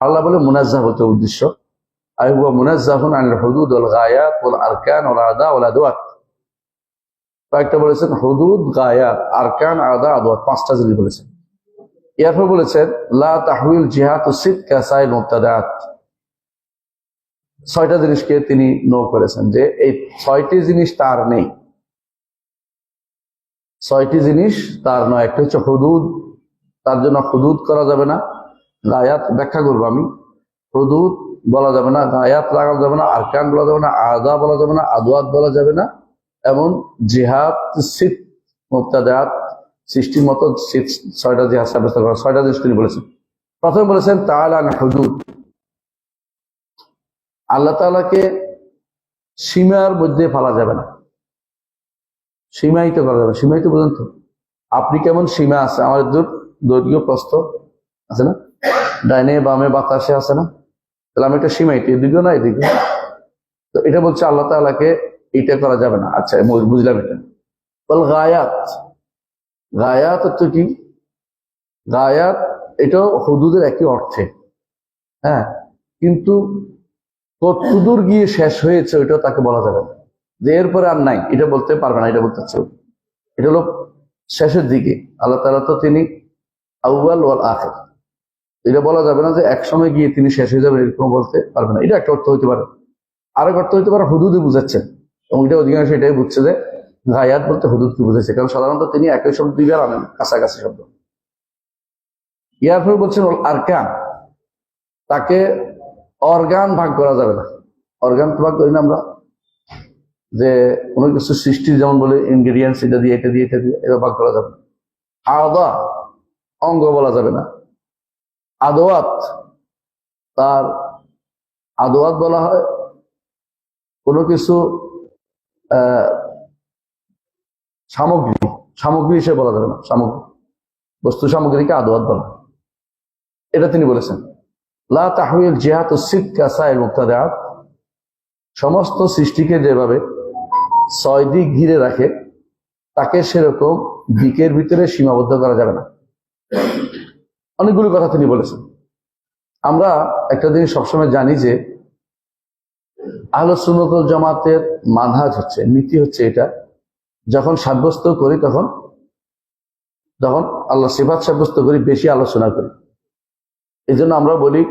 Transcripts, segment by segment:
আল্লাহ বলে মুনাজ্জাহ বলতে উদ্দেশ্য, আর হুয়া মুনাজ্জাহুন আনিল হুদুদ ওয়াল গায়াত ওয়াল আরকান ওয়াল আদা ওয়াল আদওয়াত। কয়েকটা বলেছেন হুদুদ, গায়াত, আরকান, আদা, আদওয়াত, পাঁচটা জিনিস বলেছেন। এরপর বলেছেন লা তাহউইল জিহাতু সিদকা সাইল মুবতাদাত, ছয়টা জিনিসকে তিনি নো করেছেন, যে এই ছয়টি জিনিস তার নেই, ছয়টি জিনিস তার নয়। একটা হচ্ছে হুদুদ, তার জন্য হুদুদ করা যাবে না। গায়াত ব্যাখ্যা করবো আমি। হুদুদ বলা যাবে না, গায়াত লাগানো যাবে না, আরকান বলা যাবে না, আদা বলা যাবে না, আদওয়াত বলা যাবে না, এবং জিহাদ সিদ মুবতাদাত, সৃষ্টির মতো ছয়টা জিহাদ সাব্যস্ত করা, ছয়টা জিনিস তিনি বলেছেন। প্রথমে বলেছেন তাআলা আন হুদুদ, আল্লাহ তাআলাকে সীমার মধ্যে ফেলা যাবে না, সীমায়িত করা যাবে। সীমায়িত পর্যন্ত আপনি কেমন সীমা আছে, আমাদের দৈর্ঘ্য প্রস্থ আছে না, ডাইনে বামে বাতাসে আছে না, তাহলে আমি একটা সীমায়িত, এদিকেও না এদিকে। তো এটা বলছে আল্লাহ তাআলাকে এটা করা যাবে না। আচ্ছা বুঝলাম এটা। বল গায়াত, গায়াত হচ্ছে কি? গায়াত এটাও হুদুদের একই অর্থে, হ্যাঁ, কিন্তু কতদূর গিয়ে শেষ হয়েছে ওইটাও তাকে বলা যাবে না, যে এরপরে আর নাই এটা বলতে পারবে না। এটা বলতে চাচ্ছে এটা হলো শেষের দিকে। আল্লাহ তাআলা তো তিনি আউয়াল ওয়াল আখির, এটা বলা যাবে না যে এক সময় গিয়ে তিনি শেষ হয়ে যাবেন, এরকম বলতে পারবে না। এটা একটা অর্থ হইতে পারে। আরেক অর্থ হইতে পারে হুদুদে বুঝাচ্ছেন, এবং এটা অধিকাংশ এটাই বুঝছে যে গায়াত বলতে হুদুদকে বুঝাচ্ছে, কারণ সাধারণত তিনি একই শব্দ দুইবার আনেন, কাছাকাছি শব্দ। ইয়ারপর বলছেন আরকান, তাকে অর্গান ভাগ করা যাবে না। অর্গান তো ভাগ করি না আমরা, যে কোনো কিছু সৃষ্টির যেমন বলে ইনগ্রেডিয়েন্টস, এটা দিয়ে এটা দিয়ে এটা দিয়ে, এটা ভাগ করা যাবে না। আদা, অঙ্গ বলা যাবে না। আদওয়াত, তার আদওয়াত বলা হয় কোনো কিছু সামগ্রী, সামগ্রী হিসেবে বলা যাবে না। সামগ্রী, বস্তু সামগ্রীকে আদওয়াত বলা, এটা তিনি বলেছেন। লা তাহউইল জিহাতু সিদকা সাইল মুবতাদাত, সমস্ত সৃষ্টিকে যেভাবে ছয় দিক ঘিরে রাখে তাকে সেরকম দিকের ভিতরে সীমাবদ্ধ করা যাবে না। অনেকগুলো কথা তিনি বলেছেন। আমরা একটা জিনিস সবসময় জানি যে আহলে সুন্নাত ওয়াল জামাতের মানহাজ হচ্ছে, নীতি হচ্ছে এটা, যখন সাব্যস্ত করি তখন আল্লাহ সিফাত সাব্যস্ত করি, বেশি আলোচনা করি। এই জন্য আমরা বলি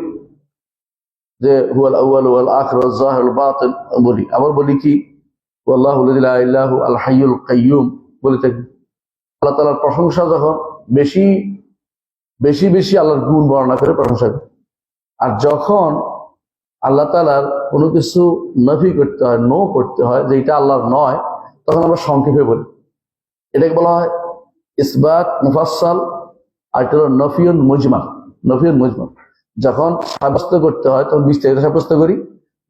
যে হুয়াল আউয়াল ওয়াল আখির ওয়াল যাহির ওয়াল বাতিন বলি। আবার বলি কি ওয়াল্লাহু লা ইলাহা ইল্লাহু আল হাইয়ুল কাইয়্যুম বলে থাকি। আল্লাহ তাআলার প্রশংসা যখন বেশি বেশি বেশি আল্লাহর গুণ বর্ণনা করে প্রশংসা করি, আর যখন আল্লাহ তাআলার কোনো কিছু নফি করতে হয়, নো করতে হয়, যে এটা আল্লাহর নয়, তখন আমরা সংক্ষেপে বলি। এটাকে বলা হয় ইসবাত মুফাসসাল, আর এটা হলো নফিউন মুজমাল। নফিউন মুজমাল, যখন সাব্যস্ত করতে হয় তখন বিস্তারিত সাব্যস্ত করি,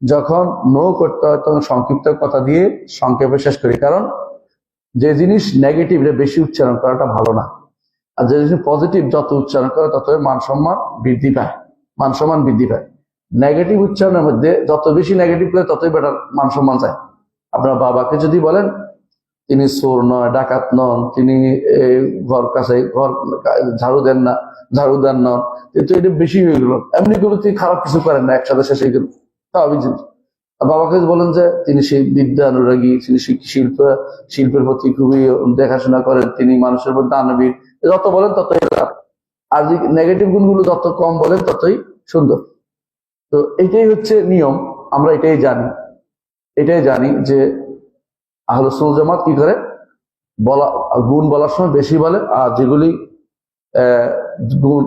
যখন নো করতে হয় তখন সংক্ষিপ্ত কথা দিয়ে সংক্ষেপে শেষ করি। কারণ যে জিনিস নেগেটিভ এটা বেশি উচ্চারণ করাটা ভালো না, আর যে জিনিস পজিটিভ যত উচ্চারণ করে ততই মান সম্মান বৃদ্ধি পায়, মান সম্মান বৃদ্ধি পায়। নেগেটিভ উচ্চারণের মধ্যে যত বেশি নেগেটিভ পেলে ততই বেটার মান সম্মান চায়। আপনার বাবাকে যদি বলেন তিনি চোর নয়, ডাকাত নন, তিনি ঘর কাছে ঘর ঝাড়ু দেন না, ঝাড়ুদার নন, কিন্তু এটা বেশি হয়ে গেল। এমনি করে তিনি খারাপ কিছু করেন না, একসাথে শেষ হয়ে গেল, স্বাভাবিক জিনিস। বাবাকে বলেন যে তিনি সেই বিদ্যা অনুরাগী, তিনি শিল্পের প্রতি খুবই দেখাশোনা করেন, তিনি মানুষের প্রতি দানবীর, যত বলেন ততই। আর নেগেটিভ গুণগুলো যত কম বলেন ততই সুন্দর। তো এটাই হচ্ছে নিয়ম, আমরা এটাই জানি যে আহলে সুন্নাত জামাত কি করে, গুণ বলার সময় বেশি বলে, আর যেগুলি গুণ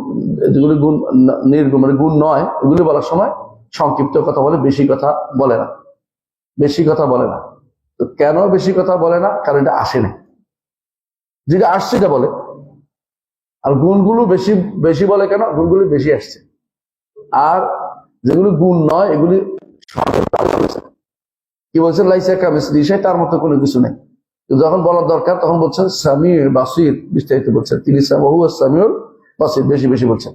নির্গুণ মানে গুণ নয়, এগুলি বলার সময় সংক্ষিপ্ত কথা বলে, বেশি কথা বলে না, বেশি কথা বলে না। তো কেন বেশি কথা বলে না? কারণ এটা আসে না, যেটা আসছে এটা বলে। আর গুণগুলো বেশি বেশি বলে কেন? গুণগুলো বেশি আসছে। আর যেগুলি গুণ নয় এগুলি কি বলছেন, লাইসা কামিসলিহি শাই, তার মতো কোনো কিছু নেই। যখন বলার দরকার তখন বলছেন সামিউল বাসির, বিস্তারিত বলছেন তিনি সামিউল বাসির, বেশি বেশি বলছেন।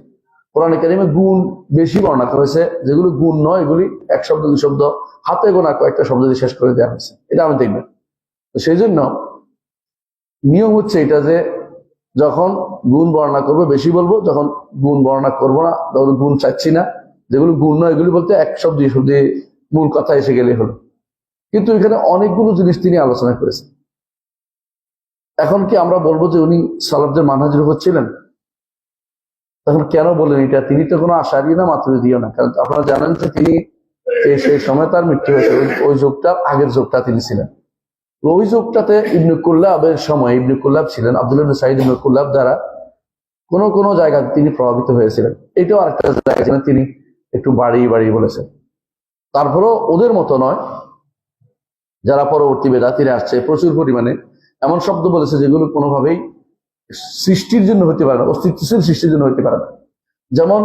কোরআনে কারিমে গুণ বেশি বর্ণনা করেছে, যেগুলো গুণ নয় এগুলি এক শব্দ দুই শব্দ হাতে গোনা কয়েকটা শব্দ দিয়ে শেষ করে দেওয়া হয়েছে। এটা আমি দেখবেন। তো সেই জন্য নিয়ম হচ্ছে এটা যে যখন গুণ বর্ণনা করবো বেশি বলবো, যখন গুণ বর্ণনা করবো না, তখন গুণ চাচ্ছি না, যেগুলো গুণ নয় এগুলি বলতে এক শব্দে শুধু মূল কথা এসে গেলে হলো, কিন্তু এখানে অনেকগুলো জিনিস তিনি আলোচনা করেছেন। এখন কি আমরা বলবো যে উনি সালাফদের মানহাজের উপর ছিলেন? তখন কেন বলেন এটা? তিনি তো কোনো আশারি না মাতুরিদিও না, কারণ আপনারা জানেন যে তিনি সেই সময় তার মৃত্যু হয়েছে, ওই যুগটার আগের যুগটা তিনি ছিলেন। ওই যুগটাতে ইবনে কুল্লাবের সময় ইবনে কুল্লাব ছিলেন, আব্দুল্লাহ ইবনে সাঈদ ইবনে কুল্লাব দ্বারা কোন জায়গায় তিনি প্রভাবিত হয়েছিলেন। এটাও আরেকটা জায়গা তিনি একটু বাড়িয়ে বলেছেন। তারপরেও ওদের মতো নয়, যারা পরবর্তী বেদাতিরা আসছে প্রচুর পরিমাণে এমন শব্দ বলেছে যেগুলো কোনোভাবেই সৃষ্টির জন্য হতে পারে না, অস্তিত্বশীল সৃষ্টির জন্য হতে পারে না। যেমন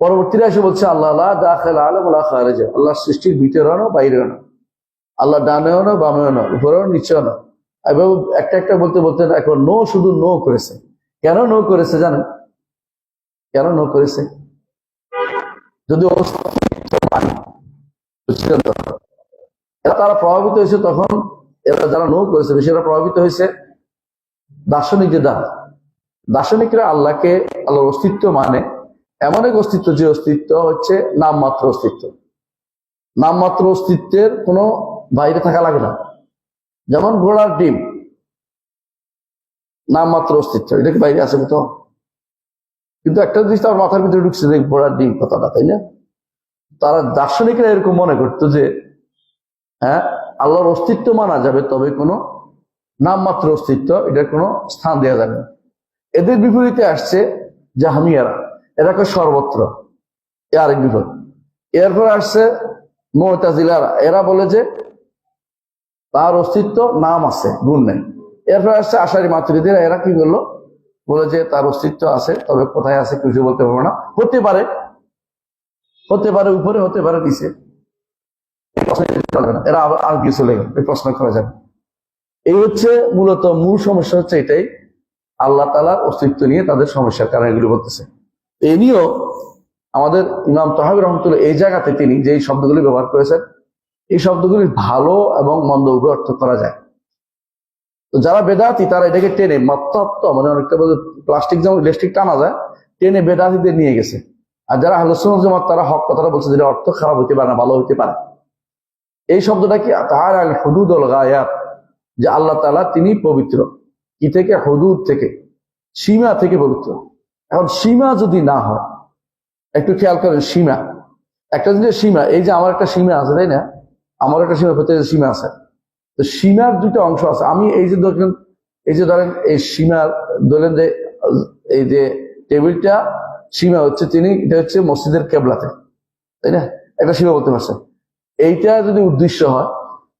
পরবর্তীরা এসে বলছে আল্লাহ দাখিল আলাম ওয়া খারিজ, আল্লাহ সৃষ্টির ভিতরেও না বাইরেও না, আল্লাহ ডানেও না বামেও না, উপরেও নিচেও না। এভাবে একটা বলতে বলতে এখন শুধু নো করেছে। কেন নো করেছে জানেন? কেন নো করেছে? যদি তারা প্রভাবিত হয়েছে, তখন এরা যারা নো করেছে বেশিরা প্রভাবিত হয়েছে দার্শনিকদের দ্বারা। দার্শনিকরা আল্লাহকে, আল্লাহর অস্তিত্ব মানে এমন এক অস্তিত্ব যে অস্তিত্ব হচ্ছে নামমাত্র অস্তিত্ব। নামমাত্র অস্তিত্বের কোনো বাইরে থাকা লাগে না। যেমন ঘোড়ার ডিম নামমাত্র অস্তিত্ব, এটা কি বাইরে আছে কোথাও? কিন্তু একটা জিনিস তার মাথার ভিতরে ঢুকছে যে ঘোড়ার ডিম কথাটা, তাই না? তারা দার্শনিকরা এরকম মনে করতো যে হ্যাঁ, আল্লাহর অস্তিত্ব মানা যাবে, তবে কোনো নামমাত্র অস্তিত্ব এটার কোনো স্থান দেওয়া যাবে না। এদের বিপরীতে আসছে জাহমিয়ারা, এরা কয় সর্বত্র, এ আরেক বিপদ। এরপর আসছে মুতাজিলারা, এরা বলে যে তার অস্তিত্ব নাম আছে, গুণ নেই। এরপর আসছে আশারি মাতুরিদিরা, এরা কি বললো? বলে যে তার অস্তিত্ব আছে, তবে কোথায় আছে কিছু বলতে পারবো না। হতে পারে উপরে, হতে পারে নিচে, এরা আবার আর কিছু চলে গেল, এই প্রশ্ন করা যাবে। এই হচ্ছে মূলত মূল সমস্যা, হচ্ছে এটাই আল্লাহ তাআলার অস্তিত্ব নিয়ে তাদের সমস্যার কারণ এগুলো বলতেছে। এই নিয়েও আমাদের ইমাম তাহাবী রহমতুল্লাহ এই জায়গাতে তিনি যে শব্দগুলি ব্যবহার করেছেন, এই শব্দগুলি ভালো এবং মন্দ উভয় অর্থ করা যায়। তো যারা বেদাতি তারা এটাকে টেনে মাত্রাত্ম, মানে অনেকটা প্লাস্টিক যেমন ইলেকট্রিক টানা যায়, টেনে বেদাতিদের নিয়ে গেছে। আর যারা আহলে সুন্নাত ওয়াল জামাত তারা হক কথাটা বলছে, যেটা অর্থ খারাপ হইতে পারে না, ভালো হইতে পারে। এই শব্দটা কি তাআলা আল হুদুদ ওয়াল গায়াত, যে আল্লাহ তাআলা তিনি পবিত্র কি থেকে? হুদুদ থেকে, সীমা থেকে পবিত্র। এখন সীমা যদি না হয়, একটু খেয়াল করেন, সীমা একটা জিনিস, সীমা এই যে আমার একটা সীমা আছে, তাই না? আমার একটা সীমা, প্রত্যেকের সীমা আছে। তো সীমার দুটো অংশ আছে। আমি এই যে ধরেন এই সীমার ধরেন যে এই যে টেবিলটা সীমা হচ্ছে তিনি, এটা হচ্ছে মসজিদের কেবলাতে, তাই না? একটা সীমা বলতে পারছেন। এইটা যদি উদ্দেশ্য হয়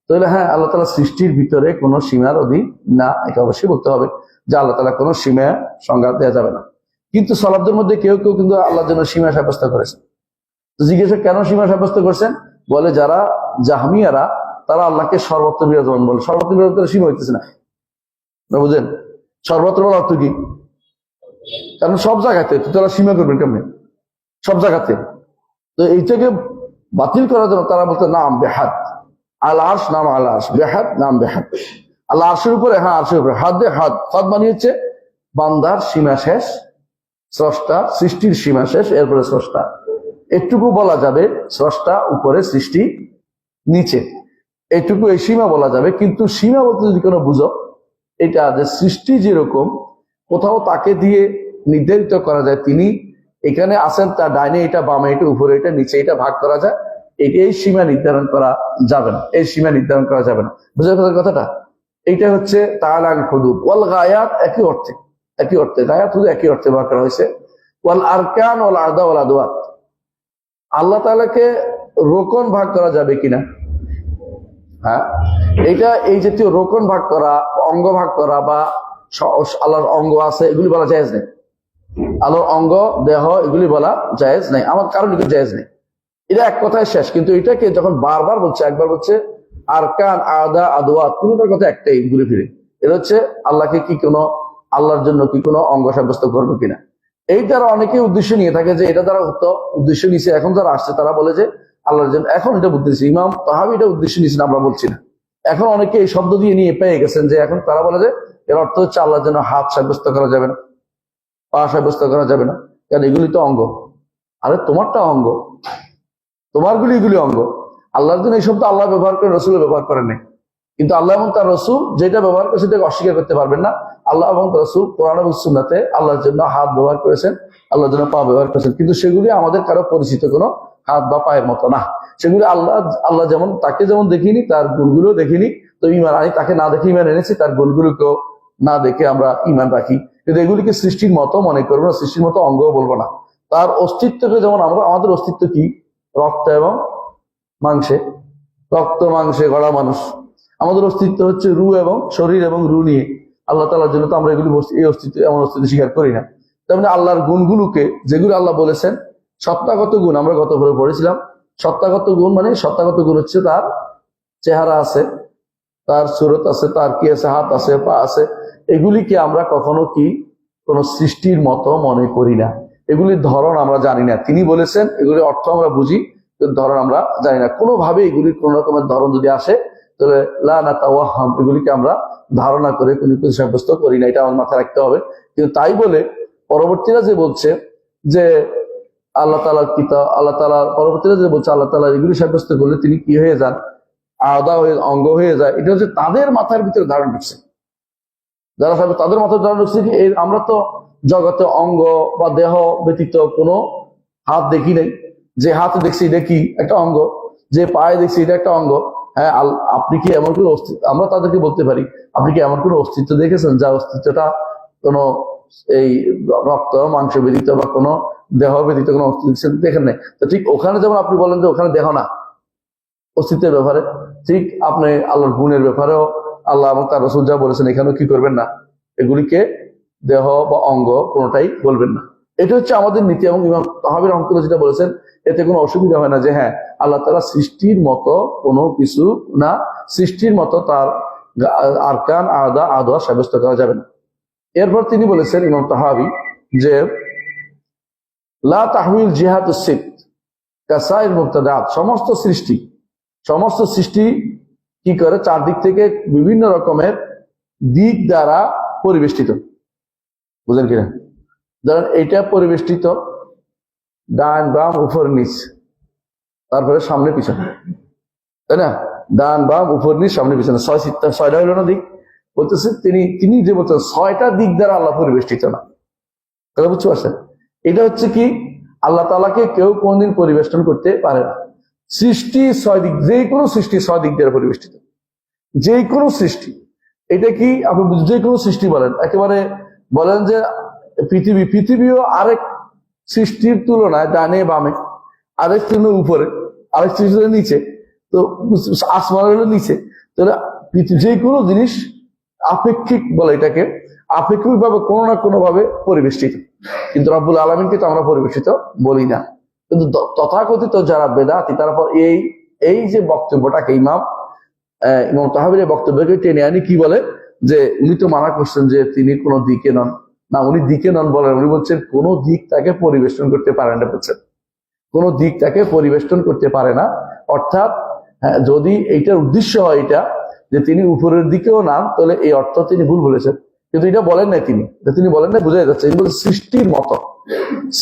তাহলে হ্যাঁ, আল্লাহ তাআলা সৃষ্টির ভিতরে কোনো সীমার অধীন না, এটা অবশ্যই বলতে হবে যে আল্লাহ তাআলা কোনো সীমা সংজ্ঞা দেওয়া যাবে না। কিন্তু সালাফদের মধ্যে কেউ কিন্তু আল্লাহর জন্য সীমা সাব্যস্ত করেছে। তো জিজ্ঞাসা কেন সীমা সাব্যস্ত করছেন? বলে যারা জাহমিয়ারা তারা আল্লাহকে সর্বত্র বিরাজমান বলে। সর্বত্র বিরাজমান সীমা হইতেছে না, বুঝলেন? সর্বত্র বলার অর্থ কি? কারণ সব জায়গাতে তো তারা সীমা করবেন কেমনি? সব জায়গাতে। তো এইটাকে বাতিল করার জন্য তারা বলতে নাম বেহাদ, আল আরশ নাম আল আরশ, বেহাদ নাম বেহাদ। আল্লাহ আরশের উপরে, হ্যাঁ আরশের উপরে, হাদে হাদ, হাদ বানিয়েছে বান্দার সীমা শেষ, স্রষ্টা সৃষ্টির সীমা শেষ, এরপরে স্রষ্টা। এটুকু বলা যাবে স্রষ্টা উপরে, সৃষ্টি নিচে, এটুকু এই সীমা বলা যাবে। কিন্তু সীমা বলতে যদি কোনো বুঝো, এটা যে সৃষ্টি যেরকম কোথাও তাকে দিয়ে নির্ধারিত করা যায়, তিনি এখানে আছেন, তার ডাইনে এটা, বামে এটা, উপরে এটা, নিচে এটা ভাগ করা যায়, এই সীমা নির্ধারণ করা যাবে না। এই সীমা নির্ধারণ করা যাবে না, বুঝে কথাটা? এইটা হচ্ছে তাআলা আল হুদুদ ওয়াল গায়াত, একই অর্থে গায়াত শুধু একই অর্থে ব্যবহার করা হয়েছে। ওয়াল আরকান ওয়াল আদা ওয়াল আদওয়াত, আল্লাহ তাআলাকে রোকন ভাগ করা যাবে কিনা? হ্যাঁ, এইটা এই জাতীয় রোকন ভাগ করা, অঙ্গ ভাগ করা, বা আল্লাহর অঙ্গ আছে এগুলি বলা জায়েজ নেই। আল্লাহর অঙ্গ, দেহ এগুলি বলা জায়েজ নেই, আমার কারণ এগুলো জায়েজ নেই। এটা এক কথায় শেষ। কিন্তু এটাকে যখন বারবার বলছে, একবার বলছে আরকান, আদা, আদওয়াত, তিনটার কথা একটাই ঘুরে ফিরে। এটা হচ্ছে আল্লাহকে কি কোনো, আল্লাহর জন্য কি কোনো অঙ্গ সাব্যস্ত করবে কিনা। এই দ্বারা অনেকে উদ্দেশ্য নিয়ে থাকে যে এটা দ্বারা উদ্দেশ্য নিছে। এখন যারা আসছে তারা বলে যে আল্লাহর জন্য, এখন এটা বুঝতেছি ইমাম তাহাবী এটা উদ্দেশ্য নিয়েছেন, আমরা বলছি না। এখন অনেকে এই শব্দ দিয়ে নিয়ে পেয়ে গেছেন যে এখন তারা বলে যে এর অর্থ হচ্ছে আল্লাহর জন্য হাত সাব্যস্ত করা যাবে না, পা সাব্যস্ত করা যাবে না, কারণ এগুলি তো অঙ্গ। আরে তোমারটা অঙ্গ, তোমারগুলি এগুলি অঙ্গ। আল্লাহর জন্য এই শব্দ আল্লাহ ব্যবহার করে, রসুল ব্যবহার করেন নাই। কিন্তু আল্লাহ এবং তার রসুল যেটা ব্যবহার করে সেটাকে অস্বীকার করতে পারবেন না। আল্লাহ এবং রসুল কোরআন এবং সুন্নাতে আল্লাহর জন্য হাত ব্যবহার করেছেন, আল্লাহর জন্য পা ব্যবহার করেছেন, কিন্তু সেগুলি আমাদের কারো পরিচিত কোনো হাত বা পায়ের মতো না। সেগুলি আল্লাহ যেমন তাকে যেমন দেখিনি, তার গুণগুলো দেখিনি, তো ইমান আনি তাকে না দেখে ইমান এনেছি, তার গুণগুলোকেও না দেখে আমরা ইমান রাখি। কিন্তু এগুলিকে সৃষ্টির মতো মনে করবো না, সৃষ্টির মতো অঙ্গও বলবো না। তার অস্তিত্বকে যেমন আমাদের অস্তিত্ব কি? রক্ত এবং মাংসে, রক্ত মাংসে গড়া মানুষ। আমাদের অস্তিত্ব হচ্ছে রু এবং শরীর এবং রু নিয়ে। আল্লাহ তাআলার জন্য তো আমরা এগুলি এই অস্তিত্ব, এমন অস্তিত্ব স্বীকার করি না। তেমনি আল্লাহর গুণগুলোকে, যেগুলো আল্লাহ বলেছেন সত্তাগত গুণ, আমরা গত পরে পড়েছিলাম। সত্তাগত গুণ মানে, সত্তাগত গুণ হচ্ছে তার চেহারা আছে, তার সুরত আছে, তার কি আছে, হাত আছে, পা আছে। এগুলিকে আমরা কখনো কি কোনো সৃষ্টির মতো মনে করি না। এগুলির ধরন আমরা জানি না। তিনি বলেছেন, এগুলির অর্থ আমরা বুঝি, ধরন আমরা জানি না। কোনোভাবে এগুলির কোন রকমের ধরন যদি আসে, তাহলে লা নাতাওয়াহাম, এগুলিকে আমরা ধারণা করে কোনো কিছু সাব্যস্ত করি না। এটা আমার মাথায় রাখতে হবে। কিন্তু তাই বলে পরবর্তীরা যে বলছে যে আল্লাহ তাআলার কিতাব, আল্লাহ তাআলার পরবর্তীরা যে বলছে আল্লাহ তাআলা এগুলি সাব্যস্ত করলে তিনি কি হয়ে যান, আলাদা হয়ে অঙ্গ হয়ে যায়, এটা হচ্ছে তাদের মাথার ভিতরে ধারণ ঢুকছে। যারা ভাবে তাদের মাথার ধারণ ঢুকছে কি, আমরা তো জগতে অঙ্গ বা দেহ ব্যতীত কোনো হাত দেখি নাই। যে হাত দেখছি এটা কি একটা অঙ্গ, যে পায়ে দেখছি এটা একটা অঙ্গ। হ্যাঁ, আপনি কি এমন কোনো অস্তিত্ব, আমরা তাদেরকে বলতে পারি, আপনি কি এমন কোনো অস্তিত্ব দেখেছেন যা অস্তিত্বটা কোনো এই রক্ত মাংস ব্যতীত বা কোনো দেহ ব্যতীত কোনো অস্তিত্ব দেখেন নাই? তো ঠিক ওখানে যেমন আপনি বলেন যে ওখানে দেহ না অস্তিত্বের ব্যাপারে, ঠিক আপনি আল্লাহর গুণের ব্যাপারেও আল্লাহ এবং তার রাসূল যা বলেছেন এখানেও কি করবেন না, এগুলিকে দেহ বা অঙ্গ কোনোটাই বলবেন না। এটা হচ্ছে আমাদের নীতি। এবং ইমাম তাহাবী রাহমাতুল্লাহ যেটা বলেছেন, এতে কোনো অসুবিধা হয় না যে হ্যাঁ আল্লাহ তাআলা সৃষ্টির মতো কোনো কিছু না, সৃষ্টির মতো তার আরকান আদা সাব্যস্ত করা যাবে না। এরপর তিনি বলেছেন ইমাম তাহাবী যে লা তাহমিল জিহাতুস সিফত কাসাইর মুবতাদাত, সমস্ত সৃষ্টি কি করে, চারদিক থেকে বিভিন্ন রকমের দিক দ্বারা পরিবেষ্টিত। বুঝলেন কিনা? ধরেন এইটা পরিবেষ্টিত ডান বাম উপর নিচ, তারপরে সামনে পিছনে, তাই না? ডান বাম উপর নিচ সামনে পিছনে, ছয়টা হইল না দিক? বলতেছে তিনি যে বলছেন ছয়টা দিক দ্বারা আল্লাহ পরিবেষ্টিত না। কথা বুঝতে পারছেন? এটা হচ্ছে কি, আল্লাহ তাআলাকে কেউ কোনদিন পরিবেষ্টন করতে পারে না। সৃষ্টি ছয় দিক, যে কোনো সৃষ্টি ছয় দিক দ্বারা পরিবেষ্টিত, যে কোনো সৃষ্টি। এটা কি আপনি যে কোনো সৃষ্টি বলেন, একেবারে বলেন যে পৃথিবীও আরেক সৃষ্টির তুলনায় ডানে বামে, আরেক তুলনায় উপরে, আরেক সৃষ্টির নিচে, তো আসমান হলো নিচে। তাহলে যে কোনো জিনিস আপেক্ষিক বলে, এটাকে আপেক্ষিক ভাবে কোনো না কোনো ভাবে পরিবেষ্টিত। কিন্তু রব্বুল আলামিনকে তো আমরা পরিবেষ্টিত বলি না। কিন্তু তথাকথিত যারা বেদাতি, তারপর এই যে বক্তব্যটাকে ইমাম তাহাবীর বক্তব্যকে টেনে আনি কি বলে, যে উনি তো মানা করছেন যে তিনি কোনো দিকে নন। না, উনি দিকে নন বলেন, উনি বলছেন কোন দিক তাকে পরিবেষ্টন করতে পারে না। বলছেন কোন দিক তাকে পরিবেষ্টন করতে পারে না। অর্থাৎ যদি এইটার উদ্দেশ্য হয় এটা যে তিনি উপরের দিকেও নাম, তাহলে এই অর্থ তিনি ভুল বলেছেন। কিন্তু এটা বলেন নাই তিনি বলেন না, বোঝা যাচ্ছে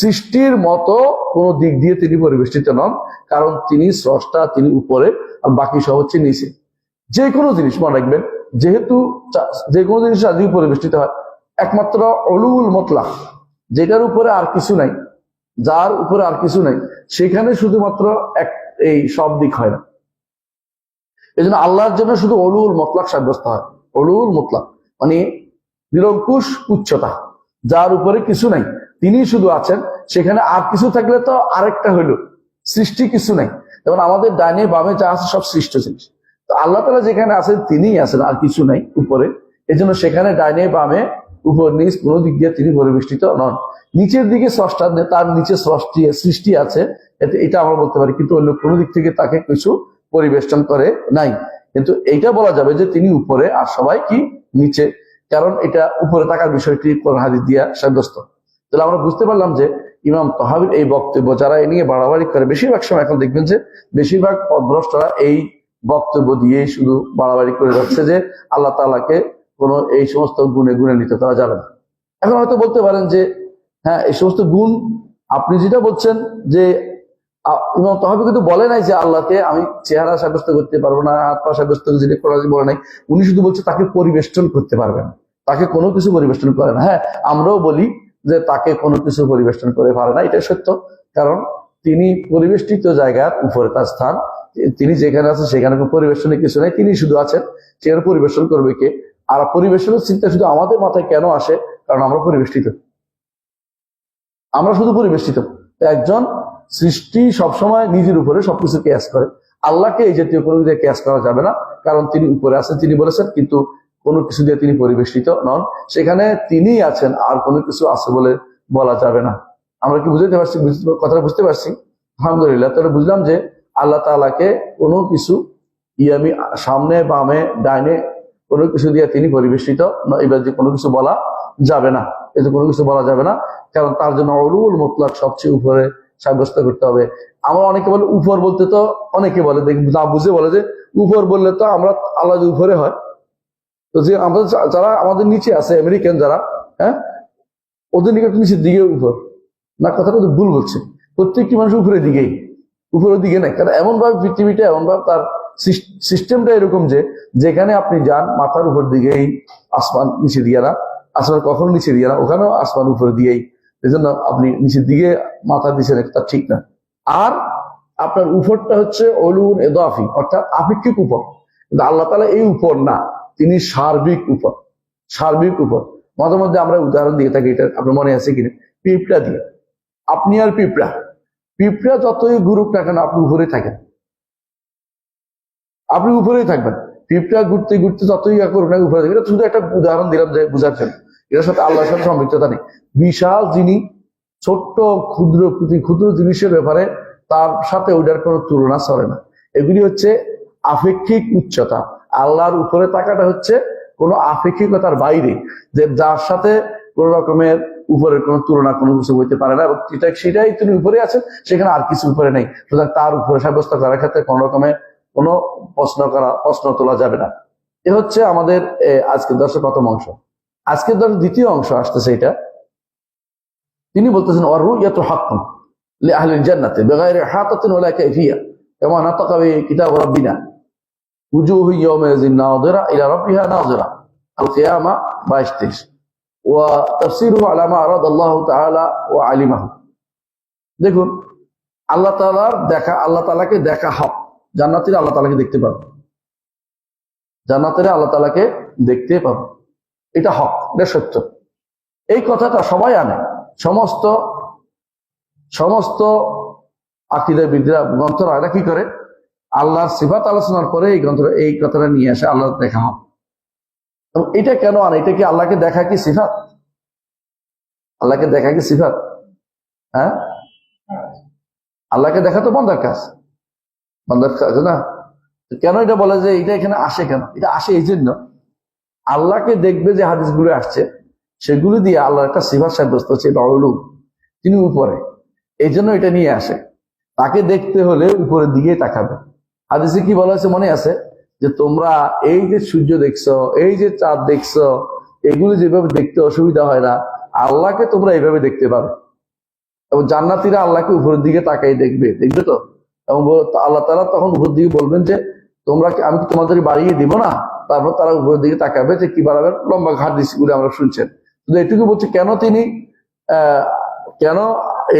সৃষ্টির মতো কোন দিক দিয়ে তিনি পরিবেষ্টিত নন। কারণ তিনি স্রষ্টা, তিনি উপরে, আর বাকি সব হচ্ছে নিচে। যে কোনো জিনিস মনে রাখবেন, যেহেতু যে কোনো জিনিস আদি পরিবেষ্টিত হয় একমাত্র উলুল মুতলাক, যেটার উপরে আর কিছু নাই, যার উপরে আর কিছু নাই, সেখানে শুধুমাত্র এই সব দিক হয় না। এই জন্য আল্লাহর জন্য শুধু উলুল মুতলাক সাব্যস্ত হয়। উলুল মুতলাক মানে নিরঙ্কুশ উচ্চতা, যার উপরে কিছু নাই, তিনি শুধু আছেন। সেখানে আর কিছু থাকলে তো আরেকটা হইল সৃষ্টি, কিছু নাই। যেমন আমাদের ডাইনে বামে যা আছে সব সৃষ্ট জিনিস। তো আল্লাহ তাআলা যেখানে আছেন তিনিই আছেন, আর কিছু নাই উপরে। এই জন্য সেখানে ডাইনে বামে উপর নিচ কোনো দিক দিয়ে তিনি পরিবেষ্টিত নন। নিচের দিকে স্রষ্টা, তার নিচে সৃষ্টি আছে, এটা আমরা বলতে পারি, কিন্তু অন্য কোনো দিক থেকে তাকে কিছু পরিবেষ্টন করে নাই। কিন্তু এইটা বলা যাবে যে তিনি উপরে আর সবাই কি নিচে, কারণ এটা উপরে থাকার বিষয়টি কোরআন হাদিস দিয়া সাব্যস্ত। তাহলে আমরা বুঝতে পারলাম যে ইমাম তাহাবীর এই বক্তব্য যারা এ নিয়ে বাড়াবাড়ি করে, বেশিরভাগ সময় এখন দেখবেন যে বেশিরভাগ পথভ্রষ্টরা এই বক্তব্য দিয়ে শুধু বাড়াবাড়ি করে যাচ্ছে যে আল্লাহ তাআলাকে কোনো এই সমস্ত গুণে গুণান্বিত করা যাবে না। এখন হয়তো বলতে পারেন যে হ্যাঁ, এই সমস্ত গুণ আপনি যেটা বলছেন যে ইমাম তাহাবী কিন্তু বলে নাই যে আল্লাহকে আমি চেহারা সাব্যস্ত করতে পারবো না, হাত পা সাব্যস্ত যেটা করা বলে নাই। উনি শুধু বলছে তাকে পরিবেষ্টন করতে পারবেন, তাকে কোনো কিছু পরিবেষ্টন করে না। হ্যাঁ, আমরাও বলি যে তাকে কোনো কিছু পরিবেষ্টন করে পারে না, এটা সত্য। কারণ তিনি পরিবেষ্টিত জায়গার উপরে তার স্থান, তিনি যেখানে আছেন সেখানে কোনো পরিবেশনের কিছু নেই, তিনি শুধু আছেন, সেখানে পরিবেশন করবে কে? আর পরিবেশনের চিন্তা শুধু আমাদের মাথায় কেন আসে? কারণ আমরা পরিবেষ্টিত, আমরা শুধু পরিবেষ্টিত। একজন সৃষ্টি সবসময় নিজের উপরে সবকিছু ক্যাশ করে, আল্লাহকে এই জাতীয় কোনো কিছু ক্যাশ করা যাবে না, কারণ তিনি উপরে আছেন, তিনি বলেছেন, কিন্তু কোনো কিছু দিয়ে তিনি পরিবেষ্টিত নন, সেখানে তিনি আছেন, আর কোনো কিছু আছে বলে বলা যাবে না। আমরা কি বুঝতে পারছি? কথাটা বুঝতে পারছি? আলহামদুলিল্লাহ। তাহলে বুঝলাম যে আল্লাহ তাআলাকে কোনো কিছু ইয়ামি সামনে বামে ডাইনে কোনো কিছু দিয়ে তিনি পরিবেষ্টিত, এবার যে কোনো কিছু বলা যাবে না, এতে কোনো কিছু বলা যাবে না, কারণ তার জন্য উলুল মুতলাক সবচেয়ে উপরে সাব্যস্ত করতে হবে। আমরা অনেকে বলে উপর বলতে, তো অনেকে বলে না বুঝে বলে যে উপর বললে তো আমরা আল্লাহ যে উপরে হয়, তো যে আমরা যারা আমাদের নিচে আছে আমেরিকান যারা, হ্যাঁ, ওদের নিকট নিচের দিকে উপর না, কথাটা তো ভুল বলছে। প্রত্যেকটি মানুষ উপরের দিকেই, উপরের দিকে নাই। কারণ এমন ভাবে পৃথিবীটা, এমন ভাবে তার সিস্টেমটা এরকম যে যেখানে আপনি যান মাথার উপর দিকেই আসমান, নিচে দিয়ে না, আসমান কখনো নিচে দিয়ে না, ওখানেও আসমান উপরে দিয়েই। এই জন্য আপনি নিচের দিকে মাথা দিচ্ছেন, তা ঠিক না। আর আপনার উপরটা হচ্ছে অলুন এদাফি, অর্থাৎ আপেক্ষিক উপর, কিন্তু আল্লাহ তাআলা এই উপর না, তিনি সার্বিক উপর, সার্বিক উপর। মাঝে মধ্যে আমরা উদাহরণ দিয়ে থাকি, এটা আপনার মনে আছে কিনা, পিঁপড়া দিয়ে। আপনি আর পিঁপড়া, পিঁপড়া যতই ঘুরুক না কেন আপনি উপরে থাকেন, আপনি উপরেই থাকবেন। পিঁপড়া ঘুরতে ঘুরতে যতই করুক না উপরে থাকবেন। এটা শুধু একটা উদাহরণ দিলাম যে বুঝার জন্য, এটার সাথে আল্লাহর সাথে সম্পৃক্ততা নেই। বিশাল যিনি, ছোট্ট ক্ষুদ্র ক্ষুদ্র জিনিসের ব্যাপারে তার সাথে ওইটার কোনো তুলনা চলে না। এগুলি হচ্ছে আপেক্ষিক উচ্চতা। আল্লাহর উপরে থাকাটা হচ্ছে কোনো আপেক্ষিকতার বাইরে, যে যার সাথে কোন রকমের উপরের কোনো তুলনা কোনো কিছু হইতে পারে না, এবং সেটাই তিনি উপরে আছেন, সেখানে আর কিছু উপরে নেই। সুতরাং তার উপরে সাব্যস্ত করার ক্ষেত্রে কোন রকমের কোনো প্রশ্ন তোলা যাবে না। এ হচ্ছে আমাদের আজকের দর্শক প্রথম অংশ। আজকের দর্শক দ্বিতীয় অংশ আসতেছে, এটা তিনি বলতেছেন ওয়াররুয়াতু হাক্কুন লিআহলিল জান্নাতি বিগাইরি হাতাতিন ওয়ালা কাইফিয়া কামা নাতাকা বিকিতাব রাব্বিনা উজুহু ইয়াওমাইযিন নাযিরা ইলা রাব্বিহা নাযিরা। আল কিয়ামা 22-23। ওয়া তাফসীরুহু আলা মা আরাদাল্লাহু তাআলা ওয়া আলিমাহু। দেখুন, আল্লাহ তাআলার দেখা, আল্লাহ তাআলাকে দেখা হক। জান্নাতীরা আল্লাহ তাআলাকে দেখতে পাবে, জান্নাতীরা আল্লাহ তাআলাকে দেখতে পাবে, এটা হক, এটা সত্য। এই কথাটা সবাই আনে, সমস্ত সমস্ত আকীদাবিদরা, গ্রন্থরা এরা কি করে, আল্লাহর সিফাত আলোচনার পরে এই কথাটা নিয়ে আসে, আল্লাহ দেখা হক। এবং এটা কেন আনে? এটা কি আল্লাহকে দেখা কি সিফাত? আল্লাহকে দেখা কি সিফাত? হ্যাঁ, আল্লাহকে দেখা তো বান্দার কাজ, বান্দার কাজ না। কেন এটা বলে যে এটা এখানে আসে? কেন এটা আসে? এই জন্য আল্লাহকে দেখবে যে হাদিসগুলো আসছে, সেগুলো দিয়ে আল্লাহর একটা সিফাত সাব্যস্ত হচ্ছে, এটা উলু, তিনি উপরে, এই জন্য এটা নিয়ে আসে। তাকে দেখতে হলে উপরের দিকে তাকাবে। হাদিসে কি বলা হয়েছে মনে আছে? যে তোমরা এই যে সূর্য দেখছো, এই যে চাঁদ দেখছো, এগুলো যেভাবে দেখতে অসুবিধা হয় না, আল্লাহকে তোমরা এইভাবে দেখতে পাবে। এবং জান্নাতীরা আল্লাহকে উপরের দিকে তাকাই দেখবে, দেখবে তো। এবং আল্লাহ তাআলা তখন উপর দিকে বলবেন যে তোমরা, আমি কি তোমাদের বাড়িয়ে দিব না? তারপর তারা উপরের দিকে তাকাবে, যে কি বাড়াবেন, লম্বা হাদিসগুলো আমরা শুনছেন। শুধু এটুকু বলছে কেন তিনি কেন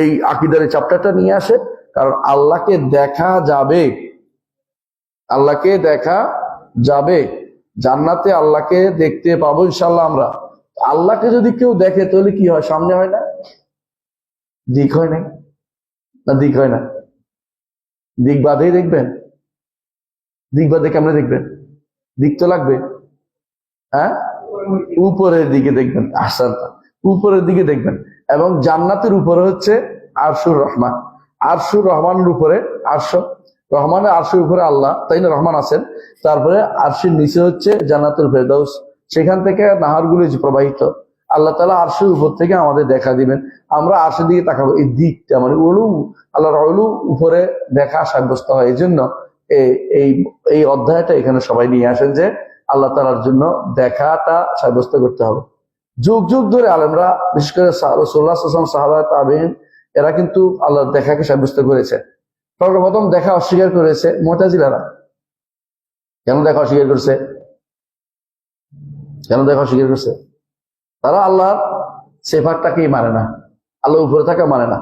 এই আকীদার চ্যাপ্টারটা নিয়ে আসে, কারণ আল্লাহকে দেখা যাবে, আল্লাহকে দেখা যাবে, জান্নাতে আল্লাহকে দেখতে পাবো ইনশাআল্লাহ আমরা। আল্লাহকে যদি কেউ দেখে তাহলে কি হয়? সামনে হয় না, দিক হয় নাই না, দিক হয় না, দিক বাদেই দেখবেন। দিক বাদে কেমনে দেখবেন? দিক তো লাগবে, হ্যাঁ, উপরের দিকে দেখবেন, আসার উপরের দিকে দেখবেন। এবং জান্নাতের উপরে হচ্ছে আরশুর রহমান, আরশুর রহমানের উপরে, আরশ রহমানের আরশের উপরে আল্লাহ, তাই না, রহমান আছেন। তারপরে আরশের নিচে হচ্ছে জান্নাতুল ফেরদাউস, সেখান থেকে নাহারগুলো প্রবাহিত। আল্লাহ তাআলা আরশের উপর থেকে আমাদের দেখা দিবেন, আমরা আরশের দিকে তাকাবো। এই দিকটা মানে উলু, আল্লাহর উলু উপরে দেখা সাব্যস্ত হয়। এই জন্য এই অধ্যায়টা এখানে সবাই নিয়ে আসেন যে আল্লাহ তাআলার জন্য দেখাটা সাব্যস্ত করতে হবে। যুগ যুগ ধরে আলেমরা, বিশেষ করে রাসূলুল্লাহ সাল্লাল্লাহু আলাইহি ওয়াসাল্লাম, সাহাবা, তাবেঈন, এরা কিন্তু আল্লাহর দেখাকে সাব্যস্ত করেছে। সর্বপ্রথম দেখা অস্বীকার করেছে মুতাজিলারা। কেন দেখা অস্বীকার করছে? কেন দেখা অস্বীকার করছে? তারা আল্লাহর সিফাতটাকেই মানে না, আল্লাহ উপরে থাকা মানে না।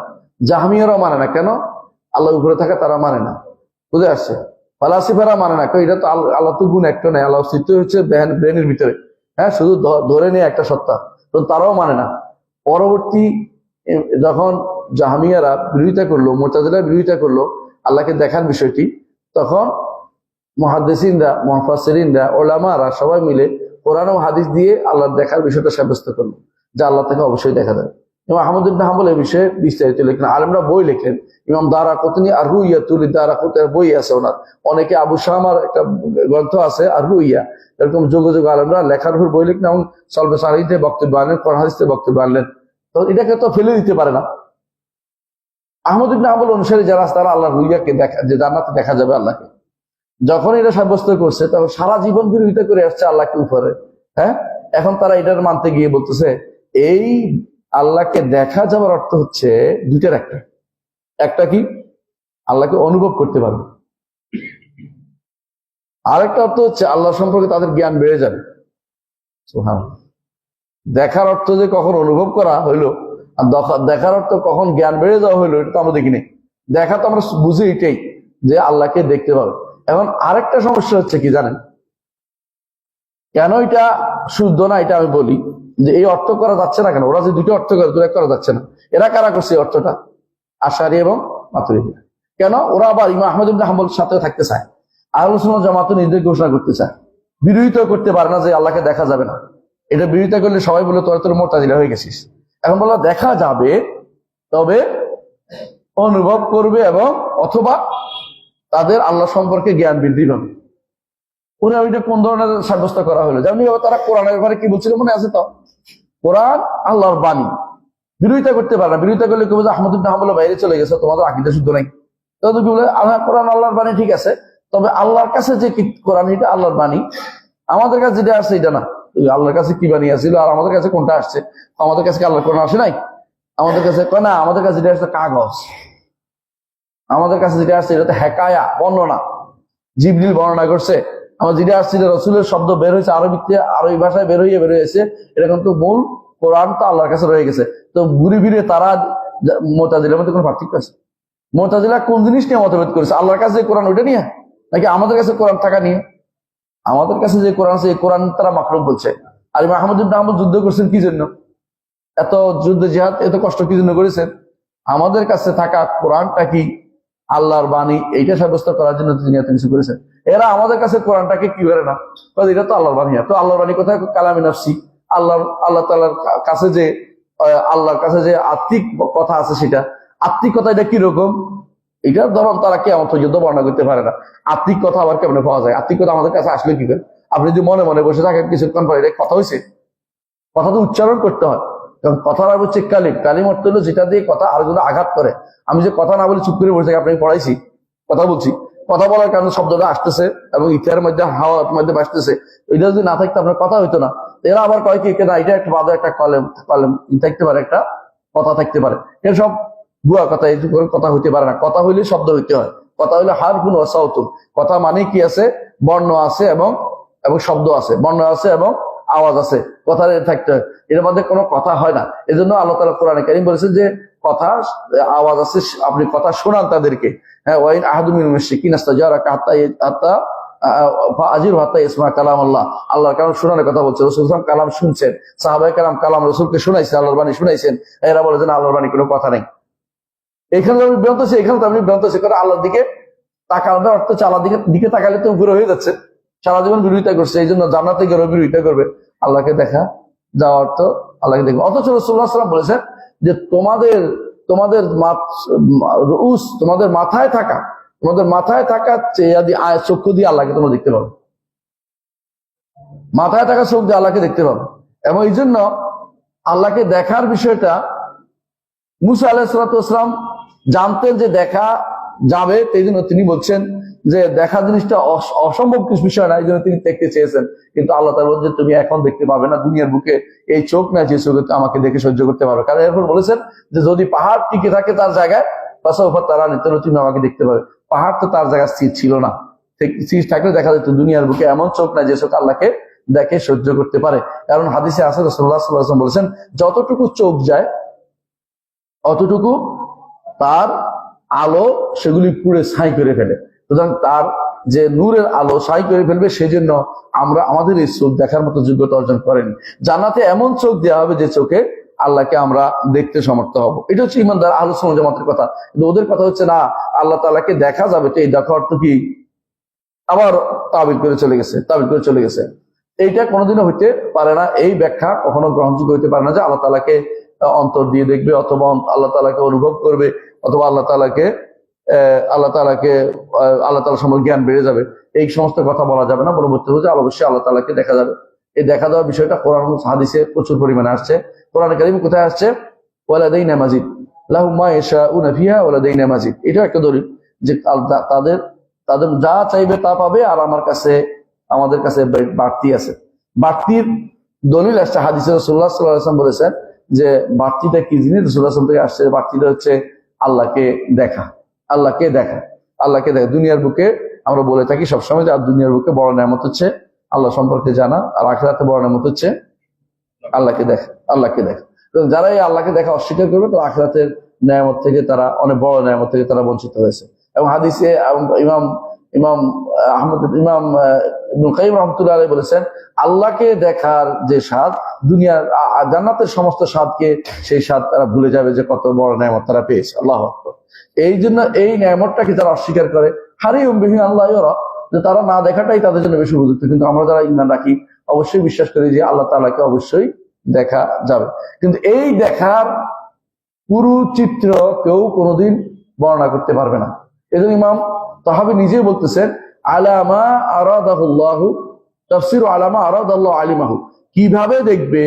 জাহমিয়ারাও মানে না। কেন? আল্লাহ উপরে থাকা তারা মানে না। বুঝে আসছে? ফালাসিফারা মানে না, এটা তো আল্লাহ তো গুণ একটা নেই, আল্লাহ অস্তিত্ব হচ্ছে ব্রেনের ভিতরে, হ্যাঁ, শুধু ধরে নিয়ে একটা সত্তা, তো তারাও মানে না। পরবর্তী যখন জাহমিয়ারা বিরোধিতা করলো, মুতাজিলা বিরোধিতা করলো আল্লাহকে দেখার বিষয়টি, তখন মুহাদ্দিসিনরা, মুফাসসিরিনরা, উলামারা সবাই মিলে কোরআন ও হাদিস দিয়ে আল্লাহর দেখার বিষয়টা সাব্যস্ত করলো যে আল্লাহ তাকে অবশ্যই দেখা যাবে। ইমাম আহমদ ইবনে হাম্বল এই বিষয়ে বিস্তারিত লিখলেন, আলেমরা বই লেখেন। ইমাম দারাকুতনি আর রুইয়াতুল দারাকুতের বই আছে ওনার, অনেকে আবু শামার একটা গ্রন্থ আছে আর রুইয়া, এরকম যুগ যুগ আলেমরা লেখার উপর বই লিখলেন এবং সলবে সারিতে বক্তব্য আনলেন, কোরআন হাদিসে বক্তব্য আনলেন। তো এটাকে তো ফেলে দিতে পারে না। আহমদ ইবনে হাম্বল অনুসারী যারা আছে তারা আল্লাহর রুইয়াকে দেখা, যে জান্নাতে দেখা যাবে আল্লাহকে, যখন এটা সাব্যস্ত করছে তখন সারা জীবন বিরোধিতা করে আসছে আল্লাহকে উপরে। হ্যাঁ, এখন তারা এটার মানতে গিয়ে বলতেছে এই আল্লাহকে দেখা যাওয়ার অর্থ হচ্ছে দুইটার একটা। একটা কি? আল্লাহকে অনুভব করতে পারবে। আরেকটা অর্থ হচ্ছে আল্লাহ সম্পর্কে তাদের জ্ঞান বেড়ে যাবে। সুবহানাল্লাহ। দেখার অর্থ যে কখন অনুভব করা হইলো, আর দেখার অর্থ কখন জ্ঞান বেড়ে যাওয়া হইলো, এটা তো আমরা দেখিনি। দেখা তো আমরা বুঝি এটাই যে আল্লাহকে দেখতে পারবো। এখন আরেকটা সমস্যা হচ্ছে কি জানেন, কেন এটা শুদ্ধ না এটা আমি বলি, যে এই অর্থ করা যাচ্ছে না কেন? ওরা যে দুটো অর্থ করে, দুটো করা যাচ্ছে না। এরা কারা করছে এই অর্থটা? আশারি এবং মাতুরিদি। কেন? ওরা আবার ইমাম আহমদ ইবনে হাম্বল সাথে থাকতে চায়, আহলুস সুন্নাহ জামাত নিজেদের ঘোষণা করতে চায়, বিরোধিতা করতে পারে না যে আল্লাহকে দেখা যাবে না। এটা বিরোধিতা করলে সবাই বলে তোর মুতাজিলা হয়ে গেছিস। এখন বলা দেখা যাবে, তবে অনুভব করবে এবং অথবা তাদের আল্লাহ সম্পর্কে জ্ঞান বৃদ্ধি পাবে। ওরা ওইটা কোন ধরনের সাব্যস্ত করা হলো? যেমন তারা কোরআনের ব্যাপারে কি বলছিল মনে আছে তো? কোরআন আল্লাহর বাণী, বিরোধিতা করতে পারে না। বিরোধিতা করলে কেউ আহমদ ইবনে হাম্বল বাইরে চলে গেছে, তোমাদের আকীদা শুদ্ধ নাই। তাহলে কি বলে, কোরআন আল্লাহর বাণী ঠিক আছে, তবে আল্লাহর কাছে যে কোরআন এটা আল্লাহর বাণী, আমাদের কাছে যেটা আসছে এটা না। আল্লাহর কাছে কি বাণী আসছিল আর আমাদের কাছে কোনটা আসছে? আমাদের কাছে কি আল্লাহর কোরআন আসে নাই? আমাদের কাছে না, আমাদের কাছে যেটা আসছে কাগজ। আমাদের কাছে যেটা আসছে এটা তো হেকায়া, বর্ণনা, জিবরিল বর্ণনা করছে। আমার যেটা আসছে রসুলের শব্দ বের হয়েছে আরবিতে, আরবি ভাষায় বের হয়েছে, এটা কিন্তু মূল কোরআন তো আল্লাহর কাছে রয়ে গেছে। তো ঘুরে ফিরে তারা মুতাজিলার মধ্যে কোনো পার্থক্য আছে? মুতাজিলা কোন জিনিস নিয়ে মতভেদ করেছে? আল্লাহর কাছে কোরআন ওইটা নিয়ে, নাকি আমাদের কাছে কোরআন থাকা নিয়ে? আমাদের কাছে যে কোরআন আছে এই কোরআন তারা মাকরুম বলছে। আর ইমাম আহমদ ইবনে হাম্বল যুদ্ধ করছেন কি জন্য? এত যুদ্ধ জিহাদ, এত কষ্ট কি জন্য করেছেন? আমাদের কাছে থাকা কোরআনটা কি আল্লাহর বাণী, এইটা সাব্যস্ত করার জন্য তিনি এত কিছু করেছেন। এরা আমাদের কাছে কোরআনটাকে কি করে না, এটা তো আল্লাহর বাণী। তো আল্লাহর বাণী কোথায়? কালামে নফসি। আল্লাহ তাআলার কাছে যে, আল্লাহর কাছে যে আত্মিক কথা আছে, সেটা আত্মিক কথা এটা কিরকম, এটার ধরন তারা কিয়ামত পর্যন্ত বর্ণনা করতে পারে না। আত্মিক কথা আবার কেমনে পাওয়া যায়? আত্মিক কথা আমাদের কাছে আসলে কি করে? আপনি যদি মনে মনে বসে থাকেন কিছুক্ষণ পরে, এটা কথা হয়েছে? কথা তো উচ্চারণ করতে হয়। কথার আর হচ্ছে কালিম অর্থ হলো যেটা দিয়ে কথা আরেকজনে আঘাত করে। আমি যে কথা না বলে চুপ করে বসে থাকি, আপনাকে পড়াইছি, কথা বলছি, কথা বলার কারণে শব্দটা আসতেছে এবং ইতিহারের মধ্যে হাওয়ার মধ্যে বাসতেছে। এটা যদি না থাকতো আপনার কথা হইতো না। এরা আবার কয় কি না, এটা একটা বাদে একটা কলেম থাকতে পারে, একটা কথা থাকতে পারে। এর সব ভুয়া কথা, এই কথা হইতে পারে না। কথা হইলে শব্দ হইতে হয়। কথা হইলে হারফুন ওয়া সাউতুন। কথা মানে কি আছে? বর্ণ আছে এবং শব্দ আছে, বর্ণ আছে এবং আওয়াজ আছে, কথা থাকতে হয়। এর মধ্যে কোনো কথা হয় না। এই জন্য আল্লাহ তাআলা কোরআনে কারীম বলেছেন যে কথা, আওয়াজ আছে, আপনি কথা শোনান তাদেরকে। হ্যাঁ, ওয়াইন আহাদু মিনাল মুশরিকিন ইস্তাজারাকা হাত্তা আজির হাত্তা ইসমা কালাম আল্লাহ। আল্লাহর কালাম শোনানোর কথা বলছে। রাসূল সাল্লাল্লাহু আলাইহি ওয়াসাল্লাম কালাম শুনছেন, সাহাবায়ে কেরাম কালাম রাসূলকে শুনাইছেন, আল্লাহর বাণী শুনাইছেন। এরা বলে যে আল্লাহর বাণী কোনো কথা নেই। এখানে আমি বিভ্রান্ত আছি, এখানে তো আপনি বিভ্রান্ত আছি। কারণ আল্লাহর দিকে তাকানোর অর্থ হচ্ছে আল্লাহর দিকে তাকালে তো উপরে হয়ে যাচ্ছে। সারা জীবন বিরোধিতা করছে, এই জন্য জান্নাতে গেলে বিরোধিতা করবে। আল্লাহকে দেখা যাওয়ার অর্থ আল্লাহকে দেখবে। অথচ রাসূলুল্লাহ সাল্লাল্লাহু আলাইহি ওয়াসাল্লাম বলেছেন যে তোমাদের মাথায় থাকা চক্ষু দিয়ে আল্লাহকে তোমরা দেখতে পাবো। মাথায় থাকা চোখ দিয়ে আল্লাহকে দেখতে পাবো। এবং এই জন্য আল্লাহকে দেখার বিষয়টা মুসা আলাইহিস সালাতু ওয়াস সালাম জানতেন যে দেখা যাবে, এই জন্য তিনি বলছেন যে দেখা জিনিসটা অসম্ভব কিছু বিষয় না, এই জন্য তিনি দেখতে চেয়েছেন। কিন্তু আল্লাহ তাআলা বলছেন তুমি এখন দেখতে পাবে না, দুনিয়ার বুকে এই চোখ না যে চোখে আমাকে দেখে সহ্য করতে পারবে। কারণ এরপর বলেছেন যে যদি পাহাড় টিকে থাকে তার জায়গায়, পাশাপাশি তারা নিত্য তুমি আমাকে দেখতে পাবে। পাহাড় তো তার জায়গায় স্থির ছিল না, স্থির থাকলে দেখা যেত দুনিয়ার বুকে এমন চোখ না যে চোখ আল্লাহকে দেখে সহ্য করতে পারে। কারণ হাদিসে আছে রাসূলুল্লাহ সাল্লাল্লাহু আলাইহি ওয়াসাল্লাম বলেছেন যতটুকু চোখ যায় অতটুকু তার আলো সেগুলি পুড়ে ছাই করে ফেলে। সুতরাং তার যে নূরের আলো ছাই করে ফেলবে, সেজন্য আমরা আমাদের এই চোখ দেখার মতো যোগ্যতা অর্জন করেনি। জান্নাতে এমন চোখ দেওয়া হবে যে চোখে আল্লাহকে আমরা দেখতে সমর্থ হব। এটা হচ্ছে ইমানদার আহলে সুন্নাত ওয়াল জামাতের কথা। কিন্তু ওদের কথা হচ্ছে না, আল্লাহ তাআলাকে দেখা যাবে, তো এই দেখা অর্থ কি? আবার তাবিল করে চলে গেছে। এইটা কোনোদিনও হইতে পারে না। এই ব্যাখ্যা কখনো গ্রহণযোগ্য হইতে পারে না যে আল্লাহ তাআলাকে অন্তর দিয়ে দেখবে, অথবা আল্লাহ তাআলাকে অনুভব করবে, অথবা আল্লাহ তাআলাকে আল্লাহ তাআলা সম্পর্কে জ্ঞান বেড়ে যাবে। এই সমস্ত কথা বলা যাবে না। পরবর্তী হচ্ছে অবশ্যই আল্লাহ তাআলাকে দেখা যাবে। এই দেখা দেওয়ার বিষয়টা কোরআন হাদিসে প্রচুর পরিমাণে আসছে। কোরআন কারীমে কোথায় আসছে? ওয়ালাদাইনা মাজিদ লাহুম মা ইয়াশাউনা ফিহা ওয়ালাদাইনা মাজিদ। এটা একটা দলিল যে তাদের যা চাইবে তা পাবে, আর আমাদের কাছে বাড়তি আছে। বাড়তির দলিল আসছে হাদিসে। রাসূলুল্লাহ সাল্লাল্লাহু আলাইহি ওয়াসাল্লাম বলেছেন যে বাড়তিটা কি জিনিস? রাসূলুল্লাহ সাল্লাল্লাহু আলাইহি ওয়াসাল্লাম থেকে আসছে, বাড়তিটা হচ্ছে আল্লাহকে দেখা। দুনিয়ার বুকে আমরা বলে থাকি সবসময় যে দুনিয়ার বুকে বড় নেয়ামত হচ্ছে আল্লাহ সম্পর্কে জানা, আর আখিরাতে বড় নেয়ামত হচ্ছে আল্লাহকে দেখা। যারা এই আল্লাহকে দেখা অস্বীকার করবে, তো আখিরাতের নেয়ামত থেকে তারা, অনেক বড় নেয়ামত থেকে তারা বঞ্চিত হয়েছে। এবং হাদিসে ইমাম ইবনুল কাইয়িম রাহমাতুল্লাহ আলাইহি বলেছেন আল্লাহকে দেখার যে স্বাদ, দুনিয়ার জান্নাতের সমস্ত স্বাদকে, সেই স্বাদ তারা ভুলে যাবে যে কত বড় নেয়ামত তারা পেয়েছে। আল্লাহু আকবার। এই জন্য এই নেয়ামতটাকে তারা অস্বীকার করে, হারিউম বিহি আল্লাহ ইয়ারা, যে তারা না দেখাটাই তাদের জন্য বেশি উপযুক্ত। কিন্তু আমরা যারা ঈমান রাখি অবশ্যই বিশ্বাস করি যে আল্লাহ তাআলাকে অবশ্যই দেখা যাবে। কিন্তু এই দেখার পুরো চিত্র কেউ কোনোদিন বর্ণনা করতে পারবে না। এজন্য ইমাম তাহাবী নিজেই বলতেছেন আলামা আরাদাহুল্লাহু তাফসীরু আলামা আরাদাল্লাহু আলিমাহু। কিভাবে দেখবে,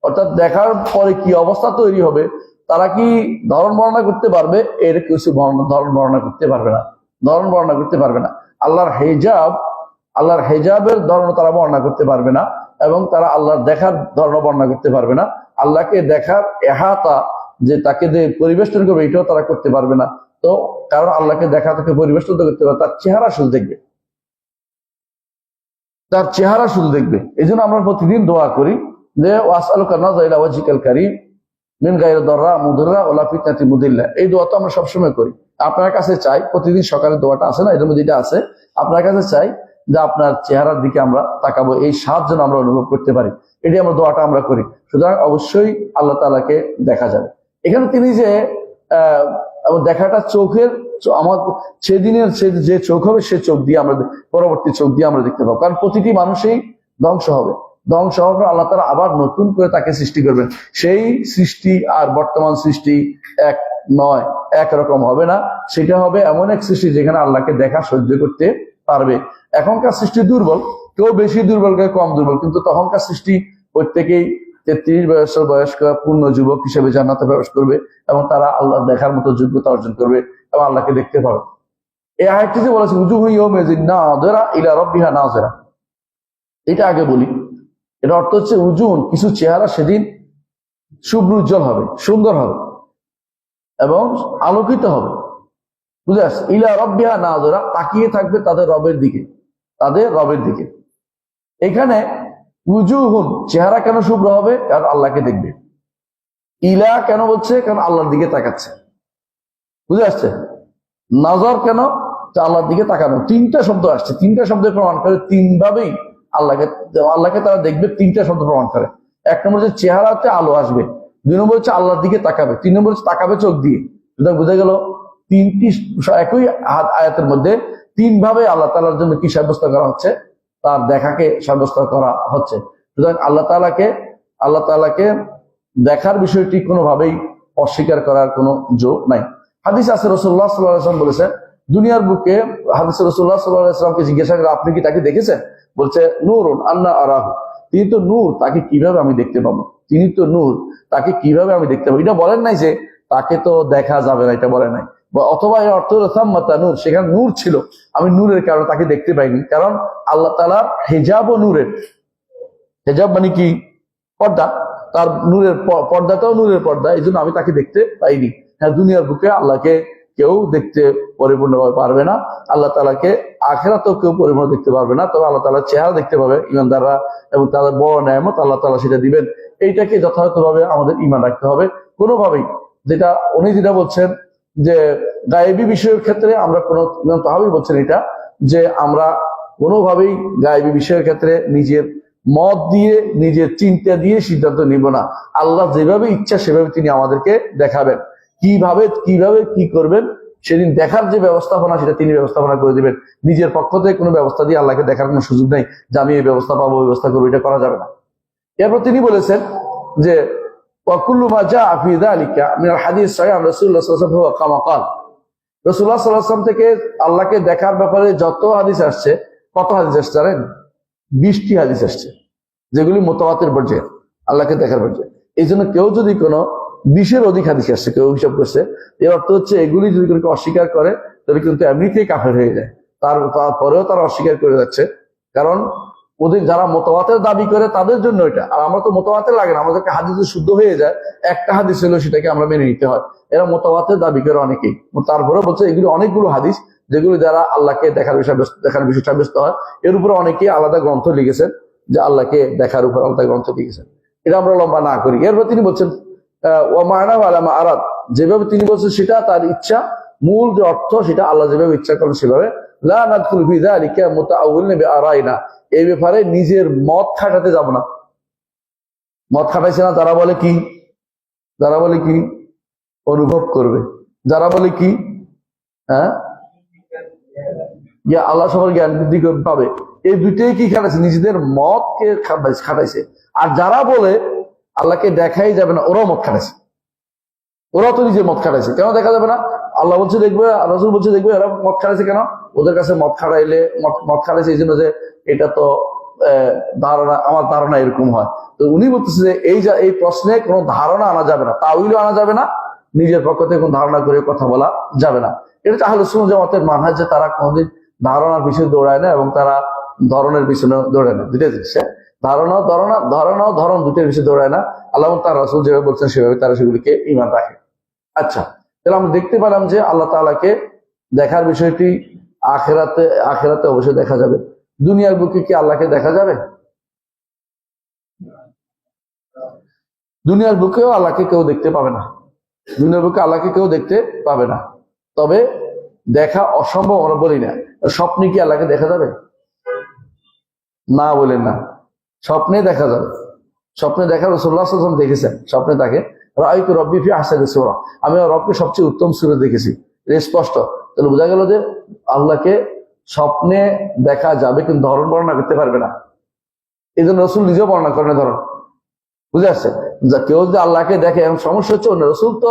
অর্থাৎ দেখার পরে কি অবস্থা তৈরি হবে, তারা কি ধরন বর্ণনা করতে পারবে? এর কিছু ধরন বর্ণনা করতে পারবে না। আল্লাহর হেজাবের ধরন তারা বর্ণনা করতে পারবে না, এবং তারা আল্লাহর দেখার ধরন বর্ণনা করতে পারবে না। আল্লাহকে দেখার এহাতা, যে তাকে যে পরিবেষ্টন করবে, এটাও তারা করতে পারবে না। তো কারণ আল্লাহকে দেখা থেকে পরিবেষ্টন করতে পারবে, তার চেহারা শুধু দেখবে। এই জন্য আমরা প্রতিদিন দোয়া করি যে ওয়াসআলুকা নাযরা ওয়াজহিকাল কারীম মিন গায়রি দাররা মুদররা ওয়ালা ফিতনাতি মুদিল্লা। এই দোয়া তো আমরা সবসময় করি। আপনার কাছে চাই, প্রতিদিন সকালে দোয়াটা আছে না, এর মধ্যে যেটা আছে, আপনার কাছে চাই যে আপনার চেহারার দিকে আমরা তাকাবো, এই স্বাদ যেন আমরা অনুভব করতে পারি। এটি আমরা দোয়াটা আমরা করি। সুতরাং অবশ্যই আল্লাহ তাআলাকে দেখা যাবে। এখানে তিনি যে দেখাটা চোখের, আমার সেদিনের যে চোখ হবে সে চোখ দিয়ে আমরা, পরবর্তী চোখ দিয়ে আমরা দেখতে পাবো। কারণ প্রতিটি মানুষই ধ্বংস হবে আল্লাহ তাআলা আবার নতুন করে তাকে সৃষ্টি করবেন। সেই সৃষ্টি আর বর্তমান সৃষ্টি এক নয়, একরকম হবে না। সেটা হবে এমন এক সৃষ্টি যেখানে আল্লাহকে দেখা সহ্য করতে পারবে। এখনকার সৃষ্টি দুর্বল, কেউ বেশি দুর্বল, কেউ কম দুর্বল, কিন্তু তখনকার সৃষ্টি প্রত্যেকেই 33 বছর বয়স্ক পূর্ণ যুবক হিসেবে জান্নাতে প্রবেশ করবে, এবং তারা আল্লাহ দেখার মতো যোগ্যতা অর্জন করবে এবং আল্লাহকে দেখতে পারবে। এই আয়াতটিতে বলেছে উজুহু ইয়াউমাইযিন নাযিরা ইলা রাব্বিহা নাযিরা। এটা আগে বলি, এটা অর্থ হচ্ছে উজুন, কিছু চেহারা সেদিন শুভ্র উজ্জ্বল হবে, সুন্দর হবে এবং আলোকিত হবে। বুঝে আসছে? ইলা রাব্বিহা নাযিরা, তাকিয়ে থাকবে তাদের রবের দিকে। এখানে উজুহুন, চেহারা কেন শুভ্র হবে? কারণ আল্লাহকে দেখবে। ইলা কেন বলছে? কারণ আল্লাহর দিকে তাকাচ্ছে। বুঝে আসছে? নজর কেন? আল্লাহর দিকে তাকানো। তিনটা শব্দ আসছে, তিনটা শব্দ প্রমাণ করে তিন ভাবেই আল্লাহকে তারা দেখবে। তিনটা শব্দ প্রমাণ করে। এক নম্বর হচ্ছে চেহারাতে আলো আসবে, দুই নম্বর হচ্ছে আল্লাহর দিকে তাকাবে, তিন নম্বর হচ্ছে তাকাবে চোখ দিয়ে। সুতরাং বোঝা গেল তিনটি একই আয়াতের মধ্যে তিন ভাবে আল্লাহ তাআলার জন্য কি সাব্যস্ত করা হচ্ছে? তার দেখাকে সাব্যস্ত করা হচ্ছে। সুতরাং আল্লাহ তাআলাকে দেখার বিষয়টি কোনোভাবেই অস্বীকার করার কোনো যোগ নাই। হাদিস আছে, রাসূলুল্লাহ সাল্লাল্লাহু আলাইহি ওয়াসাল্লাম বলেছেন দুনিয়ার বুকে, হাদিসে রাসূলুল্লাহ সাল্লাল্লাহু আলাইহি ওয়াসাল্লামকে জিজ্ঞাসা করে আপনি কি তাকে দেখেছেন? বলছে নূরুন আন্না আরাহু, তিনি তো নূর, তাকে কিভাবে আমি দেখতে পাবো? তিনি তো নূর, তাকে কিভাবে আমি দেখতে পাবো? এটা বলেন নাই যে তাকে তো দেখা যাবে না, এটা বলেন নাই। অথবা এর অর্থ হলো সাম্মাতা নূর, সেখানে নূর ছিল, আমি নূরের কারণে তাকে দেখতে পাইনি। কারণ আল্লাহ তাআলা হিজাব ও নূরের, হিজাব মানে কি? পর্দা, তার নূরের পর্দাটাও নূরের পর্দা, এই জন্য আমি তাকে দেখতে পাইনি। হ্যাঁ, দুনিয়ার বুকে আল্লাহকে কেউ দেখতে পরিপূর্ণভাবে পারবে না, আল্লাহ তাআলাকে আখিরাতেও কেউ পরিপূর্ণ দেখতে পারবে না, তবে আল্লাহ তাআলার চেহারা দেখতে পাবে ইমানদাররা, এবং তাদের বড় নেয়ামত আল্লাহ তাআলা সেটা দিবেন। এইটাকে যথাযথভাবে আমাদের ঈমান রাখতে হবে। কোনোভাবেই উনি যেটা বলছেন যে গায়েবী বিষয়ের ক্ষেত্রে আমরা কোনো, ইমাম তাহাবী বলছেন এটা, যে আমরা কোনোভাবেই গায়েবী বিষয়ের ক্ষেত্রে নিজের মত দিয়ে, নিজের চিন্তা দিয়ে সিদ্ধান্ত নিব না। আল্লাহ যেভাবে ইচ্ছা সেভাবে তিনি আমাদেরকে দেখাবেন, কিভাবে কি করবেন সেদিন দেখার যে ব্যবস্থাপনা সেটা তিনি ব্যবস্থাপনা করে দিবেন। নিজের পক্ষ থেকে কোনো ব্যবস্থা দিয়ে আল্লাহকে দেখার কোনো সুযোগ নেই যে আমি এই ব্যবস্থা পাবো, ব্যবস্থা করবো, এটা করা যাবে না। এরপর তিনি বলেছেন যে ওয়াকুল্লু মা জাআ ফি যালিকা মিনাল হাদিস সাহিহ আন রাসূলুল্লাহ সাল্লাল্লাহু আলাইহি ওয়াসাল্লাম কামা ক্বাল, রাসূলুল্লাহ সাল্লাল্লাহু আলাইহি ওয়াসাল্লাম থেকে আল্লাহকে দেখার ব্যাপারে যত হাদিস আসছে, কত হাদিস আসছে জানেন? 20টি হাদিস আসছে, যেগুলি মুতাওয়াতির পর্যায়ে, আল্লাহকে দেখার পর্যায়ে। এই জন্য কেউ যদি কোনো 20-এর অধিক হাদিস আসছে, কেউ হিসাব করছে, এর অর্থ হচ্ছে এগুলি যদি কেউ অস্বীকার করে তাহলে কিন্তু এমনিতেই কাফের হয়ে যায়, তারপরেও তারা অস্বীকার করে যাচ্ছে। কারণ ওদের যারা মোতাওয়াতের দাবি করে তাদের জন্য এটা, আর আমরা তো মোতাওয়াতের লাগে না, আমাদেরকে হাদিস শুদ্ধ হয়ে যায়, একটা হাদিস হলো সেটাকে আমরা মেনে নিতে হয়। এরা মোতাওয়াতের দাবি করে অনেকেই, তারপরে বলছে এগুলি অনেকগুলো হাদিস যেগুলো যারা আল্লাহকে দেখার বিষয় সাব্যস্ত হয়। এর উপরে অনেকেই আলাদা গ্রন্থ লিখেছেন, যে আল্লাহকে দেখার উপর আলাদা গ্রন্থ লিখেছেন। এটা আমরা লম্বা না করি। এরপর তিনি বলছেন ওয়া মা'না ওয়া মা আরাদ, যেভাবে তিনি বলছেন সেটা তার ইচ্ছা, মূল যে অর্থ সেটা আল্লাহ যেভাবে ইচ্ছা করেন সেভাবে। লা নাদখুলু ফি যালিকা মুতাআউলিন বিআরাইনা, এই ব্যাপারে নিজের মত খাটাতে যাব না। মত খাটাইছে না, যারা বলে কি অনুভব করবে, যারা বলে কি হ্যাঁ আল্লাহ সবার জ্ঞান বৃদ্ধি পাবে, এই দুইটাই কি খাটাইছে? নিজেদের মতকে খাটাইছে। আর যারা বলে আল্লাহকে দেখাই যাবে না, ওরাও মত খাটাইছে, ওরাও তো নিজের মত খাটাইছে। কেন দেখা যাবে না? আল্লাহ বলছে দেখবে, রাসূল বলছে দেখবে, এরা মত খাটাইছে কেন? ওদের কাছে মত খাটাইছে এই জন্য যে এটা তো ধারণা, আমার ধারণা এরকম হয়। তো উনি বলতেছে যে এই প্রশ্নে কোনো ধারণা আনা যাবে না, তাউইলও আনা যাবে না, নিজের পক্ষ থেকে কোনো ধারণা করে কথা বলা যাবে না। এটা আহলে সুন্নাত জামাতের মানহাজ, যে তারা কোনোদিন ধারণার পিছনে দৌড়ায় না এবং তারা ধরনের পিছনে দৌড়ায় না। দুইটা জিনিস, ধরন দুটোর পিছনে দৌড়ায় না। আল্লাহ তার রাসূল যেভাবে বলছেন সেভাবে তারা সেগুলিকে ঈমান রাখে। আচ্ছা, তাহলে আমরা দেখতে পেলাম যে আল্লাহ তাআলাকে দেখার বিষয়টি আখিরাতে অবশ্যই দেখা যাবে। দুনিয়ার বুকে কি আল্লাহকে দেখা যাবে? দুনিয়ার বুকেও আল্লাহকে কেউ দেখতে পাবে না, দুনিয়ার বুকে আল্লাহকে কেউ দেখতে পাবে না। তবে দেখা অসম্ভব আমরা বলি না। স্বপ্নে কি আল্লাহকে দেখা যাবে? না বলেন না, স্বপ্নে দেখা যাবে। স্বপ্নে দেখা রাসূলুল্লাহ সাল্লাল্লাহু আলাইহি ওয়াসাল্লাম দেখেছেন, স্বপ্নে তাকে রাআইতু রাব্বি ফি আহসানি সূরা, আমি আমার রবকে সবচেয়ে উত্তম সূরা দেখেছি। স্পষ্ট। তাহলে বোঝা গেল যে আল্লাহকে স্বপ্নে দেখা যাবে, কিন্তু ধরন বর্ণনা করতে পারবে না। এই জন্য রাসূল নিজেও বর্ণনা করেন ধরন। বুঝে আসছে? কেউ যদি আল্লাহকে দেখে, এবং সমস্যা হচ্ছে অন্য রাসূল তো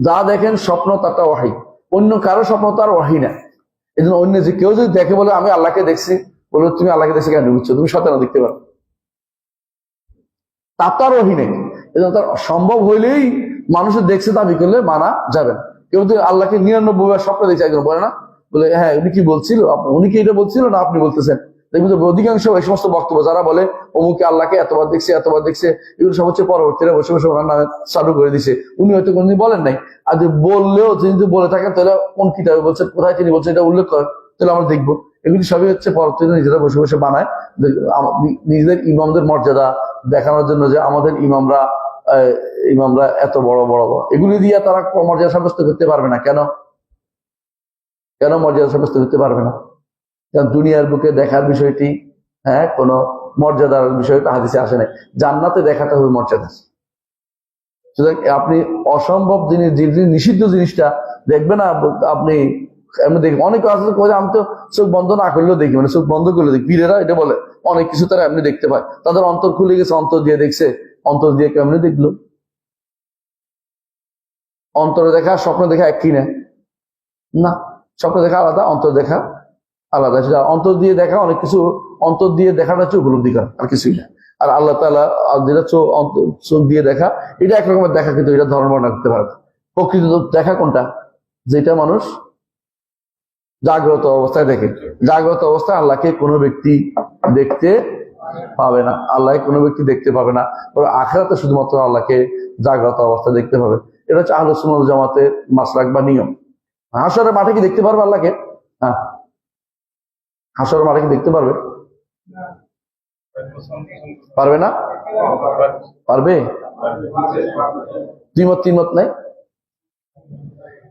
যা দেখেন স্বপ্ন তারটা ওয়াহী, অন্য কারো স্বপ্ন তো আর ওয়াহী না। এই জন্য অন্য যে কেউ যদি দেখে বলে আমি আল্লাহকে দেখছি, বলে তুমি আল্লাহকে দেখছি কেন বুঝছো? তুমি শয়তানও দেখতে পারো, তার তো আর ওয়াহী নেই। এই জন্য তার সম্ভব হইলেই মানুষের দেখছে দাবি করলে মানা যাবে না। কেউ যদি আল্লাহকে 99 স্বপ্ন দেখছে, একজন বলে না, বলে হ্যাঁ উনি কি বলছিল, উনি কি এটা বলছিল না আপনি বলতেছেন? দেখবেন যে অধিকাংশ এই সমস্ত বক্তব্য যারা বলে অমুকে আল্লাহকে এতবার দেখছে এগুলো সব হচ্ছে পরবর্তীরা বসে বসে ওনার নামে চালু করে দিছে। উনি হয়তো কোনদিন বলেন নাই, আর যদি বললেও যদি বলে থাকেন তাহলে কোন কিতাবে বলছে, কোথায় তিনি বলছেন এটা উল্লেখ করেন, তাহলে আমরা দেখবো। এগুলি সবই হচ্ছে পরবর্তীরা নিজেরা বসে বসে বানায়, নিজেদের ইমামদের মর্যাদা দেখানোর জন্য, যে আমাদের ইমামরা এত বড়, এগুলি দিয়ে তারা মর্যাদা সাব্যস্ত করতে পারবে না। কেন মর্যাদা সাব্যস্ত করতে পারবে না? কারণ দুনিয়ার বুকে দেখার বিষয়টি কোন মর্যাদার বিষয়টা হাদিসে আসে নাই। জান্নাতে দেখাটা হবে মর্যাদা। সুতরাং আপনি অসম্ভব জিনিস, নিষিদ্ধ জিনিসটা দেখবে না আপনি এমনি দেখবেন। অনেকে আছে আমি তো চোখ বন্ধ না করলেও দেখি, মানে চোখ বন্ধ করলে দেখি। পীরেরা এটা বলে অনেক কিছু তারা এমনি দেখতে পায়, তাদের অন্তর খুলে গেছে, অন্তর দিয়ে দেখছে। অন্তর দিয়ে কেমনি দেখলো? অন্তরে দেখা স্বপ্ন দেখা এক কি না? স্বপ্ন দেখা আলাদা, অন্তর দেখা আলাদা। সেটা অন্তর দিয়ে দেখা, অনেক কিছু অন্তর দিয়ে দেখাটা হচ্ছে উপলব্ধি করা, আর কিছুই না। আর আল্লাহ তাআলা যেটা চোখ দিয়ে দেখা, এটা একরকমের দেখা, কিন্তু এটা ধর্ম বর্ণনা করতে পারে না। প্রকৃত দেখা কোনটা? যেটা মানুষ জাগ্রত অবস্থায় দেখে। জাগ্রত অবস্থায় আল্লাহকে কোনো ব্যক্তি দেখতে পাবে না, আল্লাহকে কোনো ব্যক্তি দেখতে পাবে না। আখিরাতে শুধুমাত্র আল্লাহকে জাগ্রত অবস্থায় দেখতে পাবে। এটা হচ্ছে আহলে সুন্নাত ওয়াল জামাতের মাসলাক বা নিয়ম। হাশরের মাঠে কি দেখতে পারবে আল্লাহকে? হ্যাঁ, হাশরের মাঠে কি দেখতে পারবে? পারবে না? পারবে? তিনমত নাই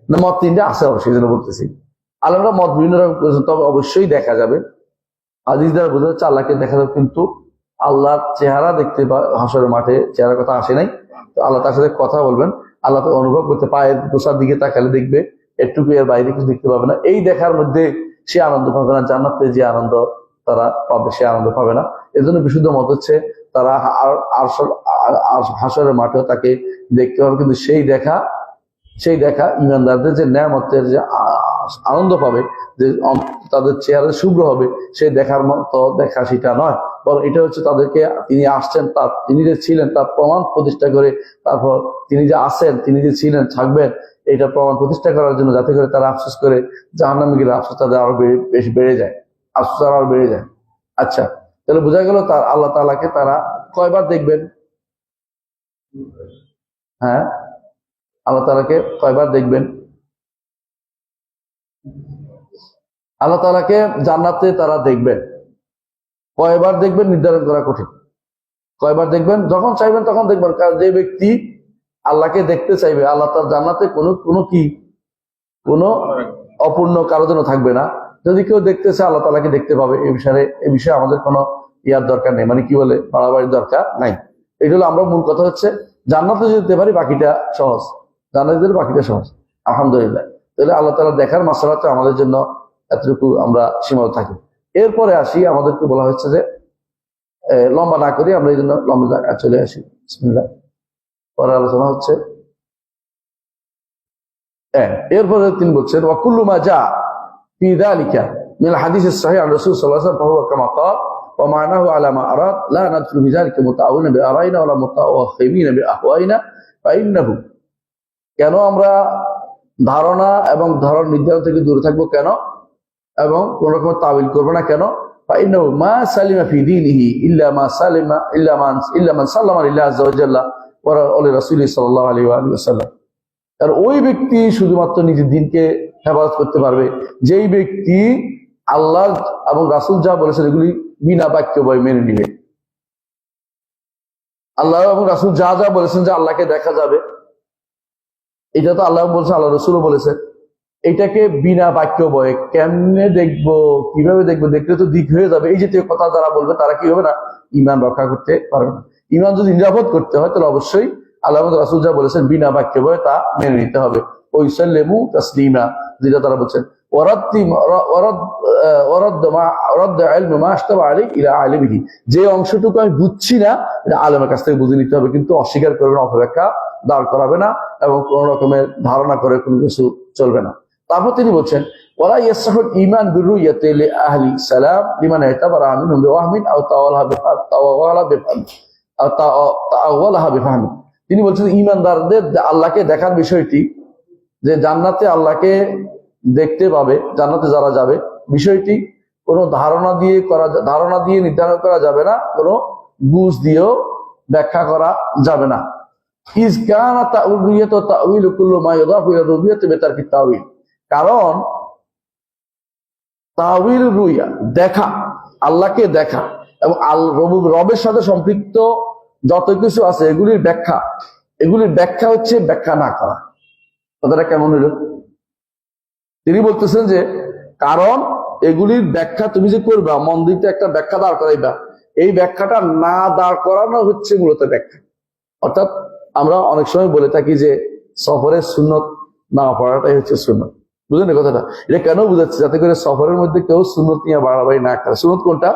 না? মত তিনটে আছে অবশ্যই, জন্য বলতেছি। আল্লাহরা মত বিভিন্ন রকম করেছেন, তবে অবশ্যই দেখা যাবে। হাদিস দ্বারা বোঝা যাচ্ছে আল্লাহকে দেখা যাবে, কিন্তু আল্লাহর চেহারা দেখতে হাশরের মাঠে চেহারার কথা আসে নাই। তো আল্লাহ তার সাথে কথা বলবেন, আল্লাহ তো অনুভব করতে, পায়ের গোসার দিকে তাকালে দেখবে, একটুকু এর বাইরে কিছু দেখতে পাবে না। এই দেখার মধ্যে সে আনন্দ পাবে না, জান্নাতে যে আনন্দ তারা পাবে সে আনন্দ পাবে না। এজন্য বিশুদ্ধ মত হচ্ছে তারা হাশরের মাঠেও তাকে দেখতে পাবে, কিন্তু সেই দেখা ইমানদারদের যে নেয়ামতের যে আনন্দ পাবে, যে তাদের চেহারা শুভ্র হবে, সেই দেখার মতো দেখা সেটা নয়, বরং এটা হচ্ছে তাদেরকে তিনি আসছেন, তিনি যে ছিলেন তার প্রমাণ প্রতিষ্ঠা করে, তারপর তিনি যে আছেন, তিনি যে ছিলেন থাকবেন, এটা প্রমাণ প্রতিষ্ঠা করার জন্য, যাতে করে তারা আফসোস করে জাহান্নামে গেলে আফসোস তাদের আরো বেশি বেড়ে যায়, আফসোস আরো বেড়ে যায়। আচ্ছা, তাহলে বোঝা গেল তার আল্লাহ তাআলাকে তারা কয়বার দেখবেন? হ্যাঁ, আল্লাহ তাআলাকে কয়বার দেখবেন? আল্লাহ তাআলাকে জান্নাতে তারা দেখবেন। কয়বার দেখবেন নির্ধারণ করা কঠিন। কয়বার দেখবেন? যখন চাইবেন তখন দেখবেন। কারণ যে ব্যক্তি আল্লাহকে দেখতে চাইবে, আল্লাহ তার জান্নাতে কোনো অপূর্ণ কারো জন্য থাকবে না। যদি কেউ দেখতে চায় আল্লাহ তাআলাকে দেখতে পাবে। এই বিষয়ে আমাদের কোনো ইয়ার দরকার নেই, মানে কি বলে বাড়াবাড়ির দরকার নাই। এটা হলো আমরা মূল কথা হচ্ছে জান্নাতে যেতে পারি, বাকিটা সহজ। জান্নাতে বাকিটা সহজ, আলহামদুলিল্লাহ। তাহলে আল্লাহ তাআলা দেখার মাসআলাতে আমাদের জন্য এতটুকু আমরা সীমাবদ্ধ থাকি। এরপরে আসি, আমাদেরকে বলা হচ্ছে যে লম্বা না করি, আমরা এই জন্য লম্বা জায়গায় চলে আসি। বিসমিল্লাহ। পরে আলোচনা হচ্ছে। এরপরে তিনি বলছেন ওয়াকুল্লু মা জা ফি যালিকা মিনাল হাদিসিস সহিহ আন রাসূল সাল্লাল্লাহু আলাইহি ওয়াসাল্লাম ফাহুয়া কামা ক্বাল ওয়া মা'নাহু আলা মা আরাদ লা নাদখুলু ফি যালিকা মুতাআউনা বিআরাইনা ওয়া লা মুতাওয়াখিমিনা বিআহওয়াইনা ফাইন্নাহু। কেন আমরা ধারণা এবং ধরন নির্ধারণ থেকে দূরে থাকবো কেন, এবং কোন রকমের তাবিল করবো না কেন? ফাইন্নাহু মা সালিমা ফি দীনিহি ইল্লা মান সাল্লামা লিল্লাহি আযজা ওয়া জাল্লা ওয়া লিরাসূলিহি সাল্লাল্লাহু আলাইহি ওয়া সাল্লাম। আর ওই ব্যক্তি শুধুমাত্র নিজের দিনকে হেফাজত করতে পারবে যেই ব্যক্তি আল্লাহ এবং রাসূল যা বলেছেন এগুলি বিনা বাক্য বই মেনে নিবে। আল্লাহ এবং রাসূল যা যা বলেছেন যে আল্লাহকে দেখা যাবে, এটা তো আল্লাহ বলছেন, আল্লাহ রাসূলও বলেছেন। এটাকে বিনা বাক্য বয়ে কেমনে দেখবো, কিভাবে দেখবো, দেখলে তো দিক হয়ে যাবে, এই জাতীয় কথা যারা বলবে তারা কি হবে না, ঈমান রক্ষা করতে পারবে না। ঈমান যদি নিরাপদ করতে হয় তাহলে অবশ্যই আল্লাহ রাসূল যা বলেছেন বিনা বাক্য বয়ে তা মেনে নিতে হবে। ওই সাল্লেমু তাসলিমা, যেটা তারা বলছেন যে অংশটুকু আমি বুঝছি না এটা আলেমের কাছ থেকে বুঝে নিতে হবে, কিন্তু অস্বীকার করবে না, অপব্যাখ্যা দাঁড় করাবে না, এবং কোন রকমের ধারণা করে কোনো কিছু চলবে না। তারপর তিনি বলছেন ওয়ালা ইয়াসহুল ঈমান বিরুইয়াতি লিআহলি সালাম লিমান ইতাবারা মিনহুম বিওয়াহমিন আও তাওয়ালাহা বিফাহমিন। তিনি বলছেন ঈমানদারদের আল্লাহকে দেখার বিষয়টি, যে জান্নাতে আল্লাহকে দেখতে পাবে, জান্নাতে যারা যাবে, বিষয়টি কোনো ধারণা দিয়ে নির্ধারণ করা যাবে না, কোনো বুঝ দিয়েও ব্যাখ্যা করা যাবে না। কারণ তাউইল রুইয়া দেখা, আল্লাহকে দেখা এবং রবের সাথে সম্পৃক্ত যত কিছু আছে এগুলির ব্যাখ্যা হচ্ছে ব্যাখ্যা না করা। কথাটা কেমন হইল? তিনি বলতেছেন যে কারণ এগুলির ব্যাখ্যা তুমি যে করবা, মন্দিরতে একটা ব্যাখ্যা দাঁড় করাইবা, এই ব্যাখ্যাটা না দাঁড় করানো হচ্ছে মূলত ব্যাখ্যা। অর্থাৎ আমরা অনেক সময় বলে থাকি যে সফরের সুন্নত না পড়াটাই হচ্ছে সুন্নত। বুঝলেন কথাটা? এটা কেন বুঝাচ্ছে? যাতে করে সফরের মধ্যে কেউ সুন্নত নিয়ে বাড়াবাড়ি না করে। সুন্নত কোনটা?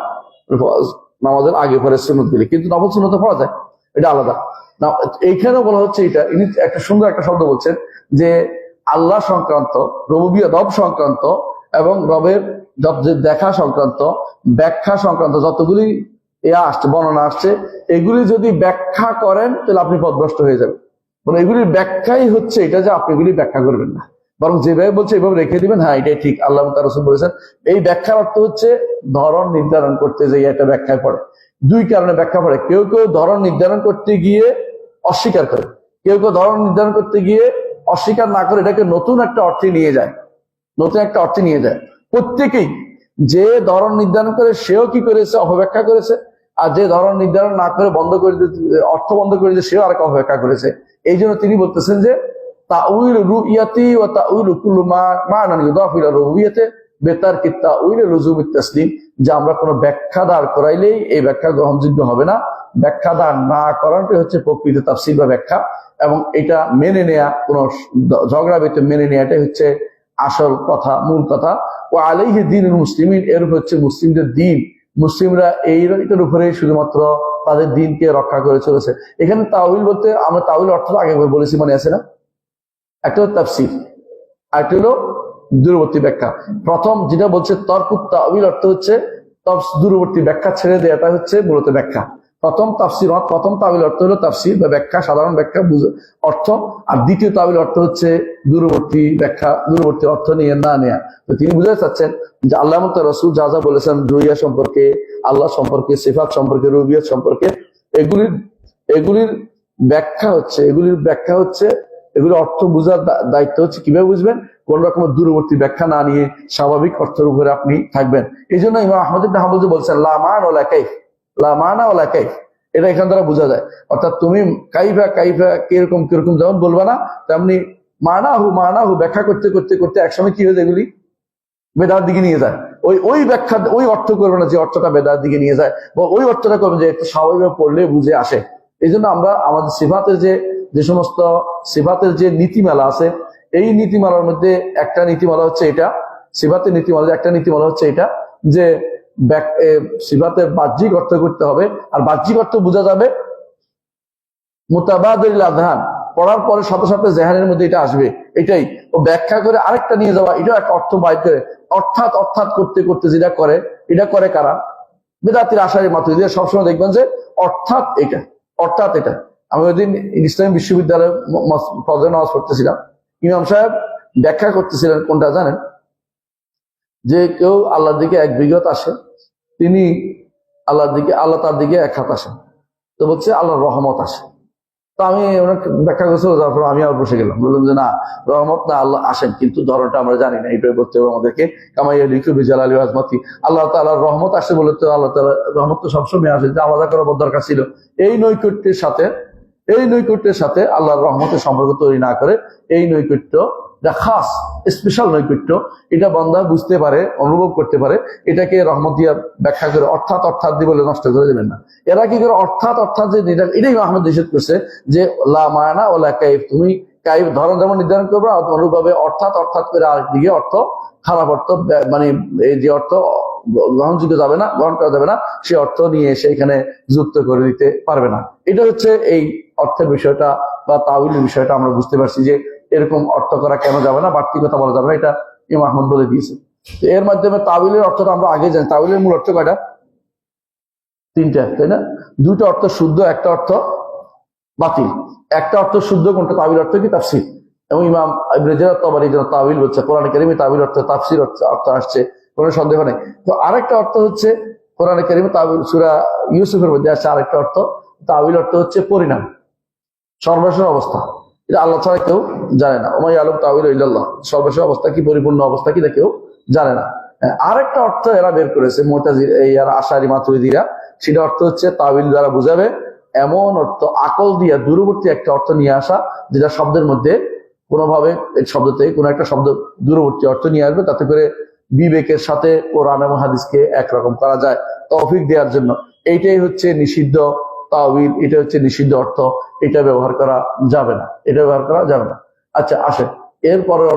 নামাজের আগে পরে সুন্নত গুলি, কিন্তু নফল সুন্নত পড়া যায়, এটা আলাদা না। এইখানে বলা হচ্ছে এটা, ইনি একটা সুন্দর একটা শব্দ বলছেন যে আল্লাহ সংক্রান্ত, রব সংক্রান্ত এবং রবের দেখা সংক্রান্ত, ব্যাখ্যা সংক্রান্ত যতগুলি বর্ণনা আসছে, এগুলি যদি ব্যাখ্যা করেন তাহলে আপনি পথভ্রষ্ট হয়ে যাবেন। মানে এগুলির ব্যাখ্যাই হচ্ছে এটা যে আপনি এগুলি ব্যাখ্যা করবেন না। বরং যেভাবে বলছে এভাবে রেখে দিবেন, হ্যাঁ এটাই ঠিক, আল্লাহ তার রাসূল বলেছেন। এই ব্যাখ্যার অর্থ হচ্ছে ধরন নির্ধারণ করতে যে একটা ব্যাখ্যায় পড়ে, দুই কারণে ব্যাখ্যা পড়ে। কেউ কেউ ধরন নির্ধারণ করতে গিয়ে অস্বীকার করে, কেউ কেউ ধরন নির্ধারণ করতে গিয়ে অস্বীকার না করে এটাকে নতুন একটা অর্থে নিয়ে যায়, নতুন একটা অর্থে নিয়ে যায়। প্রত্যেকেই যে ধরন নির্ধারণ করে সেও কি করেছে, অপব্যাখ্যা করেছে, আর যে ধরন নির্ধারণ না করে বন্ধ করে অর্থ বন্ধ করে দিয়ে সেও আরেক অপব্যাখ্যা করেছে। এই জন্য তিনি বলতেছেন যে তাউইল রুইয়াতি ওয়া তাউইল কুল্লু মা'নান ইউদাফু ইলা রুবিয়াতি বিতারকি তাউইল লুজুমিত তাসলিম, যে আমরা কোনো ব্যাখ্যা দাঁড় করাইলেই এই ব্যাখ্যা গ্রহণযোগ্য হবে না। ব্যাখ্যা দাঁড় না করানোটাই হচ্ছে প্রকৃত তাফসীর বা ব্যাখ্যা, এবং এটা মেনে নেয়া, কোনো ঝগড়া ভিতরে মেনে নেওয়াটাই হচ্ছে আসল কথা, মূল কথা। ও আলাইহি দ্বীনুল মুসলিমিন, এর হচ্ছে মুসলিমদের দ্বীন। মুসলিমরা এইটার উপরে শুধুমাত্র তাদের দ্বীনকে রক্ষা করে চলেছে। এখানে তাওয়িল বলতে আমরা তাওয়িল অর্থ আগে বলেছি, মনে আছে না? একটা হলো তাফসীর, আরেকটা হলো দূরবর্তী ব্যাখ্যা। প্রথম যেটা বলছে তরকুত তাওয়িল অর্থ হচ্ছে দূরবর্তী ব্যাখ্যা ছেড়ে দেওয়াটা হচ্ছে মূলত ব্যাখ্যা। প্রথম তাফসীর, প্রথম তাওয়িল অর্থ হলো তাফসীর বা ব্যাখ্যা, সাধারণ ব্যাখ্যা অর্থ। আর দ্বিতীয় তাওয়িল অর্থ হচ্ছে দূরবর্তী ব্যাখ্যা, দূরবর্তী অর্থ নিয়ে না নেয়া। তো তিনি বুঝাতে চাচ্ছেন যে আল্লাহ তাআলা রাসূল যা যা বলেছেন রুইয়া সম্পর্কে, আল্লাহ সম্পর্কে, সিফাত সম্পর্কে, রুবিয়ত সম্পর্কে, এগুলির ব্যাখ্যা হচ্ছে এগুলো অর্থ বুঝার দায়িত্ব হচ্ছে কিভাবে বুঝবেন, কোন রকমের দূরবর্তী ব্যাখ্যা না নিয়ে স্বাভাবিক অর্থের উপরে আপনি থাকবেন। এই জন্য ইমাম আহমদ ইবনে হাম্বল বলছেন লা মান ওয়ালা কাইফ, লা মানা ওয়ালা কাইফ, এটা এখান দ্বারা বোঝা যায়। অর্থাৎ তুমি কাইফা কিরকম কিরকম যেমন বলবা না, তেমনি মানাহু ব্যাখ্যা করতে করতে করতে একসময় কি হয়ে যায়, এগুলি বেদার দিকে নিয়ে যায়। ওই ব্যাখ্যা, ওই অর্থ করবে না যে অর্থটা বেদার দিকে নিয়ে যায়, বা ওই অর্থটা করবে যে একটু স্বাভাবিকভাবে পড়লে বুঝে আসে। এই জন্য আমরা আমাদের সিফাতের যে সমস্ত সিফাতের যে নীতিমালা আছে, এই নীতিমালার মধ্যে একটা নীতিমালা হচ্ছে এটা, সিফাতের নীতিমালা একটা নীতিমালা হচ্ছে এটা যে সিফাতের বাহ্যিক অর্থ করতে হবে, আর বাহ্যিক অর্থ বোঝা যাবে মুতাবাদিল আযহান, পড়ার পরে সাথে সাথে জেহানের মধ্যে এটা আসবে। এটাই ও ব্যাখ্যা করে আরেকটা নিয়ে যাওয়া, এটাও একটা অর্থ বাইর করে অর্থাৎ করতে করতে যেটা করে, এটা করে কারা? বেদাতির, আশারি, মাতুরিদীরা। সবসময় দেখবেন যে অর্থাৎ এটা। আমি ওই দিন ইসলামী বিশ্ববিদ্যালয়ে ফজর নামাজ পড়তেছিলাম, ইমাম সাহেব ব্যাখ্যা করতেছিলেন কোনটা জানেন, যে কেউ আল্লাহর দিকে এক বিগত আসে, তিনি আল্লাহ তার দিকে এক হাত আসেন, তো বলছে আল্লাহর রহমত আসে। তো আমি ব্যাখ্যা করছিল, তারপর আমি আর বসে গেলাম, বললাম যে না, রহমত না, আল্লাহ আসেন, কিন্তু ধরনটা আমরা জানি না, এইটাই বলতে হবে আমাদেরকে। কামাইয়া লিখু বিজাল আলী আজমতি, আল্লাহ তাআলার রহমত আসে বলে তো আল্লাহ তাআলা রহমত তো সবসময় আসে, যে আলাদা করার দরকার ছিল। এই নৈকট্যের সাথে আল্লাহর রহমতের সম্পর্ক তৈরি না করে, এই নৈকট্য খাস স্পেশাল নৈকট্য, এটা বান্দা বুঝতে পারে, অনুভব করতে পারে, এটাকে রহমত দিয়ে ব্যাখ্যা করে অর্থাৎ দিয়ে বলে নষ্ট করে দেবেন না। এরা কি করে অর্থাৎ যে এটাই আহমদ নিষেধ করছে যে লা মানা ওয়ালা কাইফ, তুমি কাইফ ধরন যেমন নির্ধারণ করবে, অনুভাবে অর্থাৎ করে আরেকদিকে অর্থ, খারাপ অর্থ, মানে এই যে অর্থ গ্রহণযোগ্য যাবে না, গ্রহণ করা যাবে না, সে অর্থ নিয়ে এসে এখানে যুক্ত করে দিতে পারবে না। এটা হচ্ছে এই অর্থের বিষয়টা বা তাওয়িলের বিষয়টা। আমরা বুঝতে পারছি যে এরকম অর্থ করা কেন যাবে না, বাড়তি কথা বলা যাবে না, এটা ইমাম আহমদ বলে দিয়েছে। এর মাধ্যমে তাওয়িলের অর্থটা আমরা আগে জানি। তাওয়িলের মূল অর্থ কয়টা? তিনটা, তাই না? দুটো অর্থ শুদ্ধ, একটা অর্থ বাতিল। একটা অর্থ শুদ্ধ কোনটা? তাওয়িল অর্থ কি? তাফসীর। এবং ইমাম ইবনে জারীর তাবারী যেন তাওয়িল বলছে, কোরআনে কারীমে তাওয়িল অর্থ তাফসীর অর্থ আসছে, কোনো সন্দেহ নেই। তো আরেকটা অর্থ হচ্ছে কোরআনে কারীমে তাওয়িল, সূরা ইউসুফের মধ্যে আছে আরেকটা অর্থ, তাওয়িল অর্থ হচ্ছে পরিণাম, সর্বশেষ অবস্থা। এটা আল্লাহ ছাড়া কেউ জানে না। ওমা ইয়ালামু তাওয়িলা ইল্লাল্লাহ, সর্বশেষ অবস্থা কি, পরিপূর্ণ অবস্থা কি, তা কেউ জানে না। আরেকটা অর্থ এরা বের করেছে মুতাজিলা, আর আশারি মাতুরিদীরা, সেটা অর্থ হচ্ছে তাওয়িল দ্বারা বুঝাবে এমন অর্থ, আকল দিয়া দূরবর্তী একটা অর্থ নিয়ে আসা, যেটা শব্দের মধ্যে কোনোভাবে শব্দতে কোনো একটা শব্দ দূরবর্তী অর্থ নিয়ে আসবে, তাতে করে বিবেকের সাথে কোরআন এবং হাদিসকে একরকম করা যায়, তৌফিক দেওয়ার জন্য। এইটাই হচ্ছে নিষিদ্ধ তাওয়িল, এটা হচ্ছে নিষিদ্ধ অর্থ, এটা ব্যবহার করা যাবে না। আচ্ছা, আসে এরপরের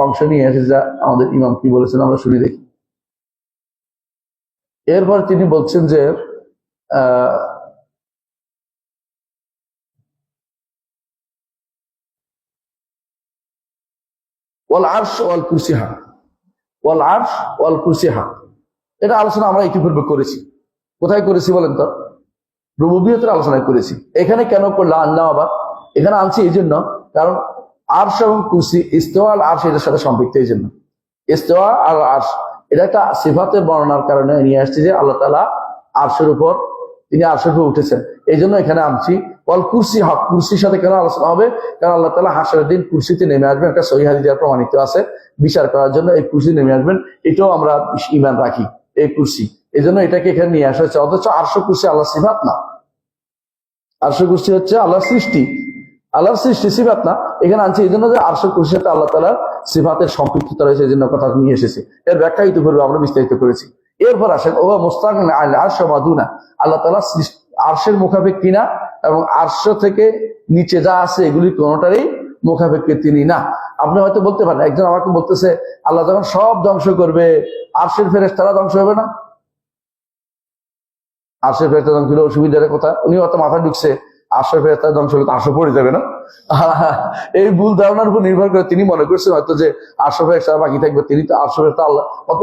অংশ নিয়ে এসে যা আমাদের ইমাম কি বলেছেন আমরা শুনে দেখি। এরপর তিনি বলছেন যে ওয়াল আরশ ওয়াল কুরসি হক, ওয়াল আরশ ওয়াল কুরসি হক, এটা আলোচনা আমরা ইতিপূর্বে করেছি। কোথায় করেছি বলেন তো? রুবুবিয়তের আলোচনায় করেছি। এখানে কেন করলাম, আনলাম আবার, এখানে আনছি এই জন্য, কারণ আরশ এবং কুরসি, ইস্তেওয়া আল আরশ এটার সাথে সম্পৃক্ত। এই জন্য ইস্তেওয়া আল আরশ এটা একটা সিফাতের বর্ণনার কারণে নিয়ে আসছে যে আল্লাহ তাআলা আরশের উপর, তিনি আরশের উপর উঠেছেন। এই জন্য এখানে আনছি ওয়াল কুরসি হক, কুরসির সাথে কেন আলোচনা হবে? কারণ আল্লাহ তাআলা হাসরের দিন কুরসিতে নেমে আসবেন, একটা সহিহ হাদিসে প্রমাণিত আছে বিচার করার জন্য এই কুরসি নেমে আসবেন। এটাও আমরা ঈমান রাখি এই কুরসি, এই জন্য এটাকে এখানে নিয়ে আসা হচ্ছে। অথচ আরশ কুরসি আল্লাহ সিফাত না, আরশ কুরসি হচ্ছে আল্লাহর সৃষ্টি, আল্লাহর সৃষ্টি সিফাত না। এখানে আনছি এই জন্য যে আরশ কুরসির সাথে আল্লাহ তাআলার সিফাতের সম্পৃক্ততা রয়েছে, এই জন্য কথা নিয়ে এসেছে। এর ব্যাখ্যা ইতিপূর্বে আমরা বিস্তারিত করেছি। এরপর আসেন ও মুস্তাগনিন আনিল আরশ ওয়া দুনা, আল্লাহ তাআলা আরশের মুখাপেক্ষী না এবং আরশ থেকে নিচে যা আছে এগুলি কোনোটারই মুখাপেক্ষী তিনি না। আপনি হয়তো বলতে পারেন, একজন আমাকে বলতেছে আল্লাহ যখন সব ধ্বংস করবে আরশের ফেরেশতারা ধ্বংস হবে না? আরশের ফেরেশতা ধ্বংস হলে অসুবিধার কথা, উনি হয়তো মাথায় ঢুকছে আরশের ফেরেশতা ধ্বংস হলে আরশ পড়ে যাবে না। এই ভুল ধারণার উপর নির্ভর করে তিনি মনে করছেন হয়তো যে আরশ ফেরেশতা বাকি থাকবে, তিনি তো আরশ ফেরেশতা আল্লাহ অত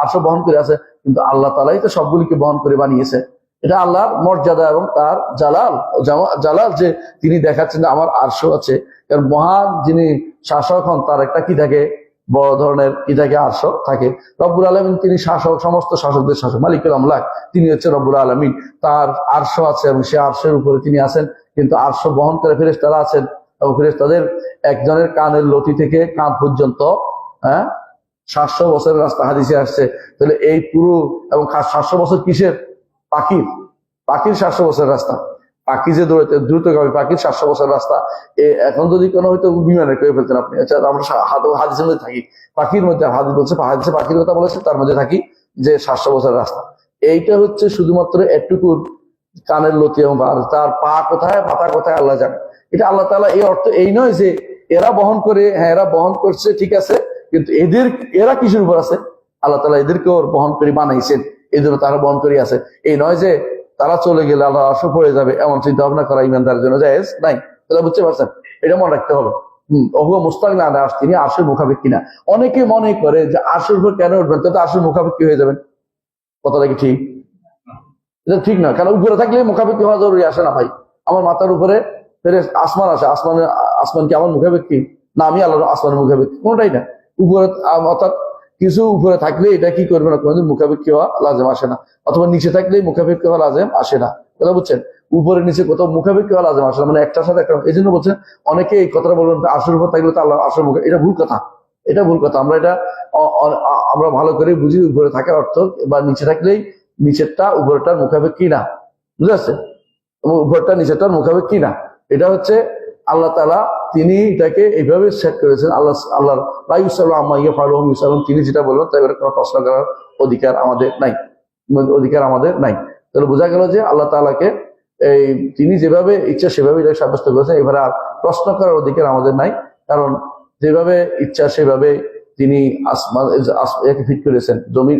আরশ বহন করে আছে, কিন্তু আল্লাহ তাআলাই তো সবগুলিকে বহন করে বানিয়েছে। এটা আল্লাহর মর্যাদা এবং তার জালাল, জালাল যে তিনি দেখাচ্ছেন যে আমার আরশ আছে। কারণ মহান যিনি শাসক হন তার একটা কি থাকে, বড় ধরনের কি থাকে, আরশ থাকে। রব্বুল আলামিন তিনি শাসক, সমস্ত শাসকদের শাসক, মালিকুল আমলাক, তিনি হচ্ছে রব্বুল আলামিন। তার আরশ আছে এবং সে আরশের উপরে তিনি আছেন, কিন্তু আরশ বহন করে ফেরেশতারা আছেন এবং ফেরেশতাদের একজনের কানের লতি থেকে কান পর্যন্ত 700 বছরের রাস্তা হাদিসে আসছে। তাহলে এই পুরো এবং 700 বছর কিসের? পাখির 700 বছরের রাস্তা, পাখি যে দৌড়াতে দ্রুতগামী পাখির 700 বছর রাস্তা। এখন যদি কোনো হয়তো বিমানে করে ফেলতেন আপনি। আচ্ছা, আমরা হাদিসের মধ্যে থাকি, পাখির মধ্যে হাদিস বলছে, হাদিসে পাখির কথা বলেছে, তার মধ্যে থাকি যে 700 বছরের রাস্তা। এইটা হচ্ছে শুধুমাত্র একটুকুর কানের লতি এবং তার পা কোথায়, মাথা কোথায় আল্লাহ জানে। এটা আল্লাহ তাআলা, এই অর্থ এই নয় যে এরা বহন করে, হ্যাঁ এরা বহন করছে ঠিক আছে, কিন্তু এরা কিসের উপর আছে? আল্লাহ তাআলা এদেরকেও বহন করে বানাইছেন, এই জন্য তারা বহন করে আছে। এই নয় যে তারা চলে গেলে আল্লাহ আরশ পড়ে যাবে, এমন চিন্তা ভাবনা করা ইমানদারের জন্য জায়েজ নাই। তাহলে বুঝতে পারছেন, এটা মনে রাখতে হবে। ওহুয়া মুস্তাগনিন আনিল আরশ, তিনি আরশের মুখাপেক্ষী না। অনেকে মনে করে যে আরশের উপর কেন উঠবেন, তো আরশের মুখাপেক্ষী হয়ে যাবেন। কথাটা কি ঠিক? এটা ঠিক না, কারণ উপরে থাকলে মুখাপেক্ষী হওয়া জরুরি আসে না ভাই। আমার মাথার উপরে আসমান আসে, আসমান কি আমার মুখাপেক্ষী? না, আমি আল্লাহর আসমানের মুখাপেক্ষী? কোনটাই না। উপরে অর্থাৎ কিছু উপরে থাকলে এটা কি করবে না, কোনোদিন মুখাপেক্ষী হওয়া লাজেম আসে না। অথবা নিচে থাকলে মুখাপেক্ষী হওয়া লাজেম আসে না। কথা বুঝছেন? উপরে নিচে কোথাও মুখাপেক্ষী হওয়া লাজেম আসে না, মানে একটার সাথে একটা। এই জন্য বলছেন অনেকে এই কথাটা বলবেন আরশের উপর থাকলে তো আল্লাহ আরশের মুখে, এটা ভুল কথা, এটা ভুল কথা। আমরা এটা আমরা ভালো করে বুঝি, উপরে থাকার অর্থ বা নিচে থাকলেই নিচেরটা উপরেরটার মুখাপেক্ষী না, বুঝতে পারছেন? উপরটা নিচেরটার মুখাপেক্ষী না। এটা হচ্ছে আল্লাহ তাআলা তিনি এটাকে এইভাবে সেট করেছেন। আল্লাহর তিনি যেটা বলবেন তাই কোনো প্রশ্ন করার অধিকার আমাদের নাই, তাহলে বোঝা গেল যে আল্লাহ তাআলাকে এই তিনি যেভাবে ইচ্ছা সেভাবে এটা সাব্যস্ত করেছেন। এবারে আর প্রশ্ন করার অধিকার আমাদের নাই, কারণ যেভাবে ইচ্ছা সেভাবে তিনি আসমান ফিট করেছেন, জমিন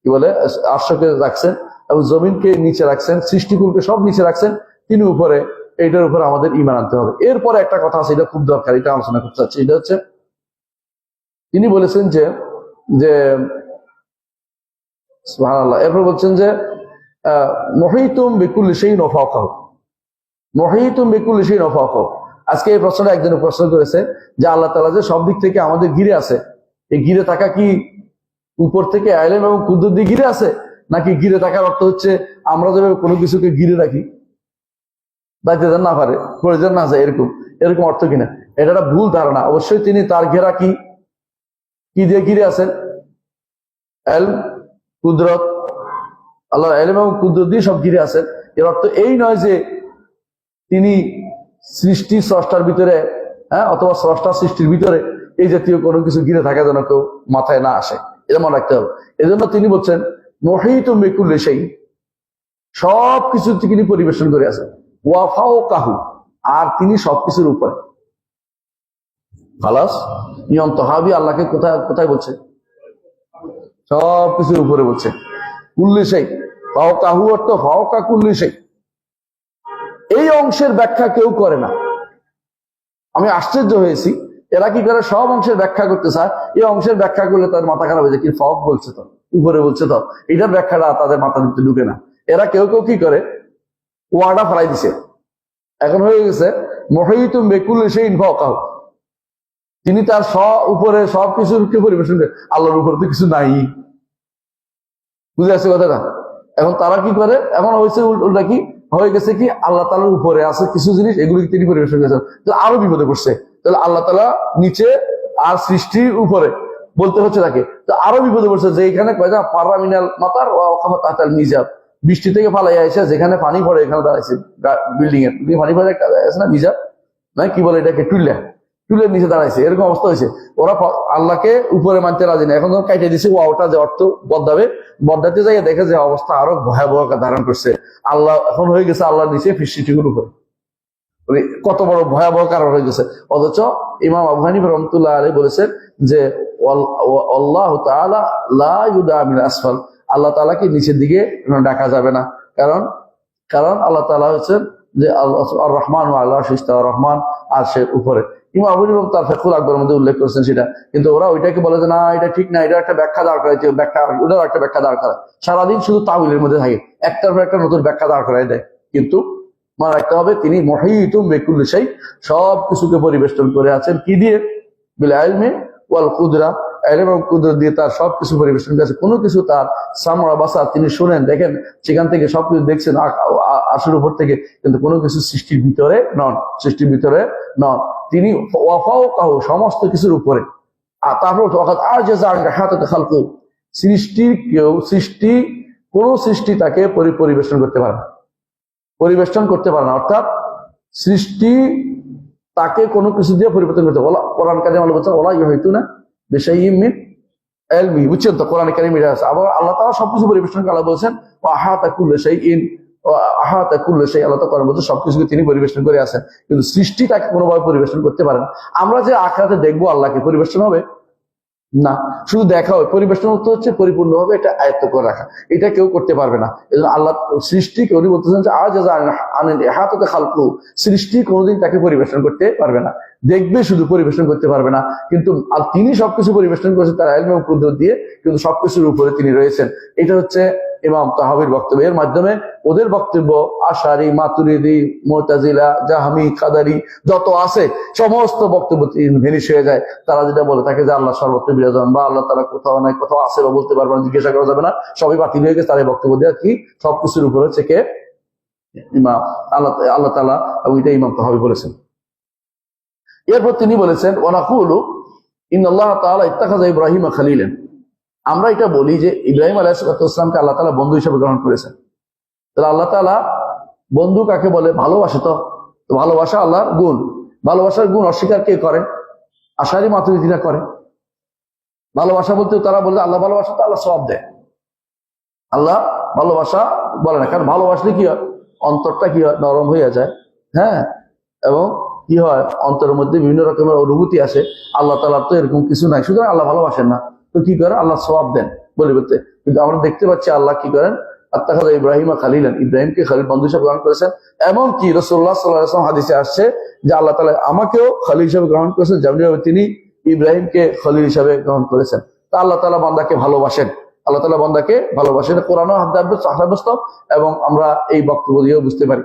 কি বলে আরশকে রাখছেন এবং জমিনকে নিচে রাখছেন, সৃষ্টিকুলকে সব নিচে রাখছেন, তিনি উপরে। এইটার উপর আমাদের ঈমান আনতে হবে। এরপরে একটা কথা আছে, এটা খুব দরকার, এটা আলোচনা করতে চাচ্ছি। এটা হচ্ছে তিনি বলেছেন যে সুবহানাল্লাহ, এরপর বলছেন যে মুহীতুম বিকুল্লি শাইইন ওয়া ফাওকাহু, মুহীতুম বিকুল্লি শাইইন ওয়া ফাওকাহু। আজকে এই প্রশ্নটা একজন প্রশ্ন করেছে যে আল্লাহ তাআলা যে সব দিক থেকে আমাদের ঘিরে আছে, এই ঘিরে থাকা কি উপর থেকে ইলম এবং কুদরত দিয়ে ঘিরে আছে, নাকি ঘিরে থাকার অর্থ হচ্ছে আমরা যেভাবে কোনো কিছুকে ঘিরে রাখি দায়িত্ব যেন না পারে, পড়ে যেন না যায়, এরকম অর্থ কিনা? এটা একটা ভুল ধারণা। অবশ্যই তিনি তার ঘেরা কি দিয়ে ঘিরে আছেন? ইলম, কুদরত, আল্লাহ ইলম এবং কুদরত দিয়ে সব ঘিরে আছেন। এর অর্থ এই নয় যে তিনি সৃষ্টি স্রষ্টার ভিতরে, অথবা স্রষ্টা সৃষ্টির ভিতরে এই জাতীয় কোনো কিছু ঘিরে থাকা যেন কেউ মাথায় না আসে, এটা মনে রাখতে হবে। এজন্য তিনি বলছেন মুহীতুম বিকুল্লি শাইইন, সব কিছু তিনি পরিবেশন করে আছেন। ওয়া ফাওকাহু, আর তিনি সবকিছুর উপরে। খালাস, নিয়ম তহাবি আল্লাহকে কোথায় বলছে? সবকিছুর উপরে বলছে। কুল্লি শাই, ফাওকাহু অর্থ ফাওকা কুল্লি শাই। এই অংশের ব্যাখ্যা কেউ করে না। আমি আশ্চর্য হয়েছি, এরা কি করে সব অংশের ব্যাখ্যা করতে চায়। এই অংশের ব্যাখ্যা করলে তার মাথা খারাপ হয়ে যায়, কি ফাওক বলছে তো, উপরে বলছে তো, এটার ব্যাখ্যাটা তাদের মাথা দিতে ঢুকে না। এরা কেউ কি করে, ওয়াটা ফেলাই দিছে। এখন হয়ে গেছে মুহীতুম বিকুল্লি শাইইন ফাওকাহু, তিনি তার উপরে সবকিছুকে পরিবেশন করে, আল্লাহর উপরে তো কিছু নাই। বুঝে আসছে কথাটা? এখন তারা কি করে, এখন হয়েছে উল্টা কি হয়ে গেছে, কি আল্লাহ তাআলার উপরে আছে কিছু জিনিস, এগুলিকে তিনি পরিবেশন করেছেন, তাহলে আরো বিপদে পড়ছে। তাহলে আল্লাহ তাআলা নিচে আর সৃষ্টির উপরে বলতে হচ্ছে তাকে, তো আরো বিপদে পড়ছে। যে এখানে কয়টা পারামিনাল মাতার মিজাব, বৃষ্টি থেকে ফালাইয়া এসে যেখানে পানি পড়ে এখানে দাঁড়াইছে বিল্ডিং এর পানি পড়ে একটা আছে না মিজাব, না কি বলে এটাকে, টুলের নিচে দাঁড়াইছে, এরকম অবস্থা হয়েছে। ওরা আল্লাহকে উপরে মানতে রাজি না। এখন যখন কাইটে দিছে ওটা যে অর্থ বদলাতে যাই দেখে যে অবস্থা আরো ভয়াবহ ধারণ করছে। আল্লাহ এখন হয়ে গেছে আল্লাহর নিচে ফিসৃষ্টিগুলো উপরে, কত বড় ভয়াবহ কারণ হয়ে গেছে। অথচ ইমাম আবু হানিফা রাহমাতুল্লাহ আলাইহি বলেছেন যে আল্লাহ তাআলা লা ইউদা মিন আসফাল, আল্লাহ তাআলাকে নিচের দিকে ডাকা যাবে না। কারণ আল্লাহ তাআলা হচ্ছেন যে আর রহমান ওয়া আল্লাহ ইস্তাওয়া, রহমান আরশের উপরে। ইমাম আবু হানিফা তার ফিকহুল আকবরের মধ্যে উল্লেখ করেছেন সেটা, কিন্তু ওরা ওইটাকে বলে যে না এটা ঠিক না, এটা একটা ব্যাখ্যা দাঁড় করাইতে, ওটাও একটা ব্যাখ্যা দাঁড় করা, সারাদিন শুধু তাউইলের মধ্যে থাকে, একটার পর একটা নতুন ব্যাখ্যা দাঁড় করাই দেয়। কিন্তু মনে রাখতে হবে তিনি মুহীতুম বিকুল্লি শাই, সবকিছুকে পরিবেষ্টন করে আছেন কি দিয়ে, বিল ইলমি ওয়াল কুদরা, ইলম এবং কুদরত দিয়ে তার সবকিছু পরিবেষ্টন করেছে। কোনো কিছু তার সামরা বাসার, তিনি শুনেন দেখেন সেখান থেকে সবকিছু দেখছেন আরশের উপর থেকে, কিন্তু কোনো কিছু সৃষ্টির ভিতরে নন। তিনি ওয়াফাওকাহু, সমস্ত কিছুর উপরে। আর তারপর আরজাজা আন ইহাতাতি খালকু, কোন সৃষ্টি তাকে পরিবেষ্টন করতে পারে না, অর্থাৎ সৃষ্টি তাকে কোনো কিছু দিয়ে পরিবর্তন করতে বলা। কোরআন কারিমে আল্লাহ বলছেন ওয়ালা ইউহিতুনা বিশাইইম মিন ইলমি, বুঝছেন তো? কোরআন কারিমে এটা আছে। আবার আল্লাহ তাআলা সবকিছু পরিবেষ্টন করে, আল্লাহ বলছেন ওয়া আহাতা কুল্লু শাইইন, আল্লাহ তো কোরআন বলছে সবকিছুকে তিনি পরিবেষ্টন করে আছেন, কিন্তু সৃষ্টি তাকে কোনোভাবে পরিবেষ্টন করতে পারে না। আমরা যে আখিরাতে দেখবো আল্লাহকে, পরিবেষ্টন হবে না, শুধু দেখা হয়। পরিবেষ্টন হচ্ছে পরিপূর্ণভাবে এটা আয়ত্ত করে রাখা, এটা কেউ করতে পারবে না। এজন্য আল্লাহ সৃষ্টিকে উনি বলতেছেন যে আহাতাতে খালকু, সৃষ্টি কোনোদিন তাকে পরিবেষ্টন করতে পারবে না, দেখবে শুধু, পরিবেষ্টন করতে পারবে না। কিন্তু তিনি সবকিছু পরিবেষ্টন করেছেন তার ইলম এবং কুদরত দিয়ে, কিন্তু সবকিছুর উপরে তিনি রয়েছেন। এটা হচ্ছে ইমাম তাহাবির বক্তব্য। এর মাধ্যমে ওদের বক্তব্য আশারি, মাতুরিদি, মুতাজিলা, জাহমি, কাদারি যত আছে সমস্ত বক্তব্য ভেনিশ হয়ে যায়। তারা যেটা বলে থাকে যে আল্লাহ সর্বত্র বিরাজমান, বা আল্লাহ তাআলা কোথাও নাই, কোথাও আছে বা বলতে পারবে না, জিজ্ঞাসা করা যাবে না, সবই বাতিল হয়ে গেছে। তার এই বক্তব্য দেওয়া কি সবকিছুর উপরে হচ্ছে কে? ইমাম আল্লাহ তাআলা, এবং এটা ইমাম তাহাবি বলেছেন। এরপর তিনি বলেছেন ওয়ানাকুলু ইন্নাল্লাহ তাআলা ইত্তাখাযা ইব্রাহিমা খলিলান, আমরা এটা বলি যে ইব্রাহিম আলাইহিস সালামকে আল্লাহ তাআলা বন্ধু হিসেবে গ্রহণ করেছেন। তাহলে আল্লাহ তাআলা বন্ধু কাকে বলে? ভালোবাসে। তো ভালোবাসা আল্লাহর গুণ, ভালোবাসার গুণ অস্বীকার কে করে? আশারি মাতুরিদিরা করে। ভালোবাসা বলতে তারা বলে আল্লাহ ভালোবাসা, তো আল্লাহ সওয়াব দেয়, আল্লাহ ভালোবাসা বলে না। কারণ ভালোবাসলে কি হয়, অন্তরটা কি হয়, নরম হয়ে যায়, হ্যাঁ, এবং কি হয়, অন্তরের মধ্যে বিভিন্ন রকমের অনুভূতি আসে। আল্লাহ তাআলার তো এরকম কিছু নাই, সুতরাং আল্লাহ ভালোবাসেন না। তো কি করেন? আল্লাহ সওয়াব দেন বলে বলতে। কিন্তু আমরা দেখতে পাচ্ছি আল্লাহ কি করেন, আত্তাখাযা ইব্রাহিমা খলিলান, ইব্রাহিমকে খলিল বন্ধু হিসেবে গ্রহণ করেছেন। এমন কি রাসূলুল্লাহ সাল্লাল্লাহু আলাইহি ওয়াসাল্লাম হাদিসে আসছে যে আল্লাহ তাআলা আমাকেও খলিল হিসেবে গ্রহণ করেছেন, যেমনিভাবে তিনি ইব্রাহিমকে খলিল হিসেবে গ্রহণ করেছেন। তা আল্লাহ তাআলা বান্দাকে ভালোবাসেন, আল্লাহ তাআলা বান্দাকে ভালোবাসেন। কোরআনও হাদিস এবং আমরা এই বক্তব্য দিয়েও বুঝতে পারি।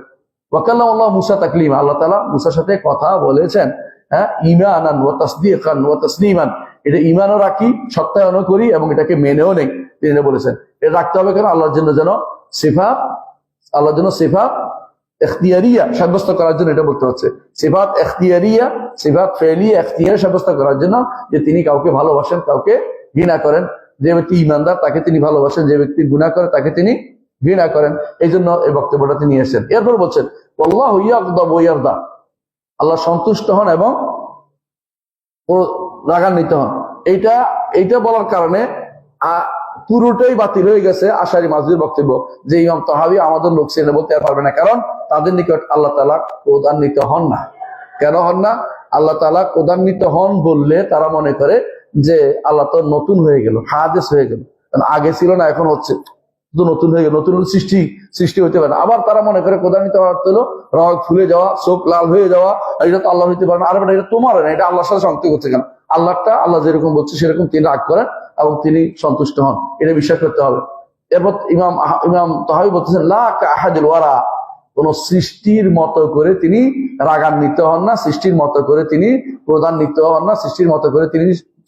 ওয়াকাল্লামাল্লাহু মুসা তাকলিমা, আল্লাহ তাআলা মুসার সাথে কথা বলেছেন, হ্যাঁ, ঈমানান ওয়া তাসদীকান ওয়া তাসলিমান, এটা ঈমানও রাখি, সত্যায়নও করি, এবং এটাকে মেনেও নেই। তিনি বলেছেন এটা রাখতে হবে কেন? আল্লাহর জন্য সিফাত ইখতিয়ারিয়া সাব্যস্ত করার জন্য এটা বলতে হচ্ছে। সিফাত ইখতিয়ারিয়া, সিফাত ফেলিয়া ইখতিয়ার সাব্যস্ত করার জন্য, যে তিনি কাউকে ভালোবাসেন, কাউকে ঘৃণা করেন। যে ব্যক্তি ঈমানদার তাকে তিনি ভালোবাসেন, যে ব্যক্তি গুনাহ করে তাকে তিনি ঘৃণা করেন। এই জন্য এই বক্তব্যটা তিনি এসেছেন। এরপর বলছেন আল্লাহু ইয়াগদাবু ওয়া ইয়ারদা, আল্লাহ সন্তুষ্ট হন এবং রাগান্বিত হন। এইটা বলার কারণে পুরোটাই বাতিল হয়ে গেছে আশারি মাতুরিদির বক্তব্য, যে ইমাম তাহাবি আমাদের লোক ছিলেন বলতে পারবে না। কারণ তাদের নিকট আল্লাহ তাআলা ক্রোধান্বিত হন না। কেন হন না? আল্লাহ তাআলা ক্রোধান্বিত হন বললে তারা মনে করে যে আল্লাহ তো নতুন হয়ে গেল, হাদিস হয়ে গেল, আগে ছিল না এখন হচ্ছে, তো নতুন হয়ে গেল, নতুন সৃষ্টি হতে পারে না। আবার তারা মনে করে ক্রোধান্বিত হওয়ার অর্থ হলো রগ ফুলে যাওয়া, চোখ লাল হয়ে যাওয়া, এটা তো আল্লাহ হইতে পারে না। আর এটা তোমার না, এটা আল্লাহর সাথে সংযুক্ত করছে কেন? আল্লাহটা আল্লাহ যেরকম বলছে সেরকম তিনি রাগ করেন এবং তিনি সন্তুষ্ট হন, এটা বিশ্বাস করতে হবে। এরপর ইমাম তাহাবি বলতেছেন লা কা আহাদিল ওয়ারা কোন সৃষ্টির মতো করে তিনি রাগান্বিত হন না, সৃষ্টির মতো করে তিনি প্রধান্বিত হন না, সৃষ্টির মতো করে তিনি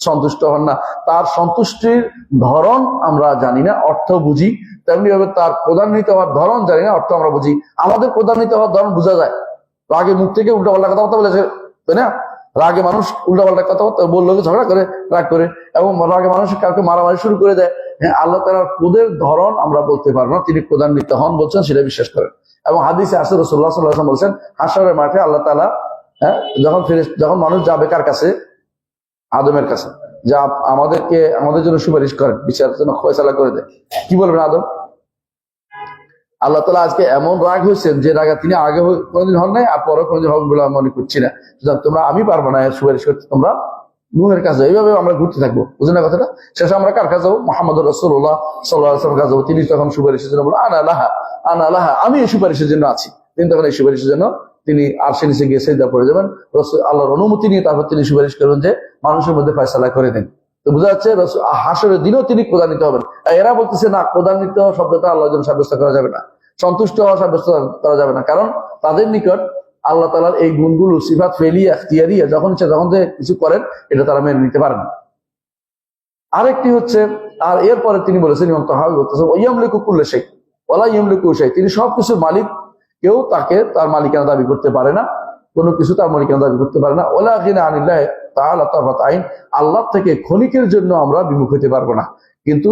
সন্তুষ্ট হন না। তার সন্তুষ্টির ধরন আমরা জানি না, অর্থ বুঝি, তেমনি ভাবে তার প্রধান্বিত হওয়ার ধরন জানি না, অর্থ আমরা বুঝি। আমাদের প্রধান্বিত হওয়ার ধরন বোঝা যায়, রাগে মুখ থেকে উল্টাপাল্টা কথাবার্তা বলেছে, তাই না? রাগে মানুষ উল্টাপাল্টা কথাবার্তা বললো, ঝগড়া করে, রাগ করে, এবং রাগে মানুষ কাউকে মারামারি শুরু করে দেয়। হ্যাঁ, আল্লাহ তাআলার ক্রোধের ধরন আমরা বলতে পারবো না, তিনি প্রধান্বিত হন বলছেন সেটা বিশ্বাস করেন। এবং হাদিসে আসে রাসূলুল্লাহ সাল্লাল্লাহু আলাইহি ওয়াসাল্লাম বলেছেন, হাশরের মাঠে আল্লাহ তাআলা যখন মানুষ যাবে কার কাছে? আদমের কাছে, যা আমাদের জন্য সুপারিশ করেন, বিচারের জন্য ফয়সালা করে দেয়। কি বলবেন আদম? আল্লাহ তাআলা আজকে এমন রাগ হয়েছেন যে রাগা তিনি আগে কোনোদিন হন নাই, আর পরে কোনোদিন হবেন বলে আমি মনে করছি না। তোমরা, আমি পারবো না সুপারিশ করতে, তোমরা নূহের কাছে। এইভাবে আমরা ঘুরতে থাকবো, বুঝলেন না কথাটা? শেষে আমরা কার কাছে যাবো? মুহাম্মদুর রাসূলুল্লাহ সাল্লাল্লাহু আলাইহি ওয়াসাল্লামের কাছে যাবো। তিনি তখন সুপারিশের জন্য বলবেন, আনা লাহা, আমি এই সুপারিশের জন্য আছি। তিনি তখন এই সুপারিশের জন্য তিনি আরশের নিচে গিয়ে সিজদা পড়ে যাবেন, আল্লাহর অনুমতি নিয়ে তারপর তিনি সুপারিশ করবেন যে মানুষের মধ্যে ফয়সালা করে দেন। তো বোঝা যাচ্ছে হাশরের দিনও তিনি প্রধানিত হবেন। এরা বলতেছে না, প্রধানিত শব্দটা আল্লাহর জন্য সাব্যস্ত করা যাবে না, সন্তুষ্ট হওয়া সাব্যস্ত করা যাবে না, কারণ তাদের নিকট আল্লাহ তাআলার এই গুণগুলো, সিফাত ফেলিয়া ইখতিয়ারিয়া, যখন যে কিছু করেন এটা তারা মেনে নিতে পারে না। আরেকটি হচ্ছে, আর এরপরে তিনি বলেছেন, ইমাম তাহাবী বলতেছেন, ইয়ামলিকু কুল্লা শাই ওয়ালা ইয়ামলিকু শাই, তিনি সবকিছুর মালিক, কেউ তাকে তার মালিকানা দাবি করতে পারে না, কোনো কিছু তার মালিকানা দাবি করতে পারে না। ওয়ালা গিনা আনিল্লাহি তাআলা তারফাত আইন, আল্লাহ থেকে ক্ষণিকের জন্য আমরা বিমুখ হতে পারবো না, কিন্তু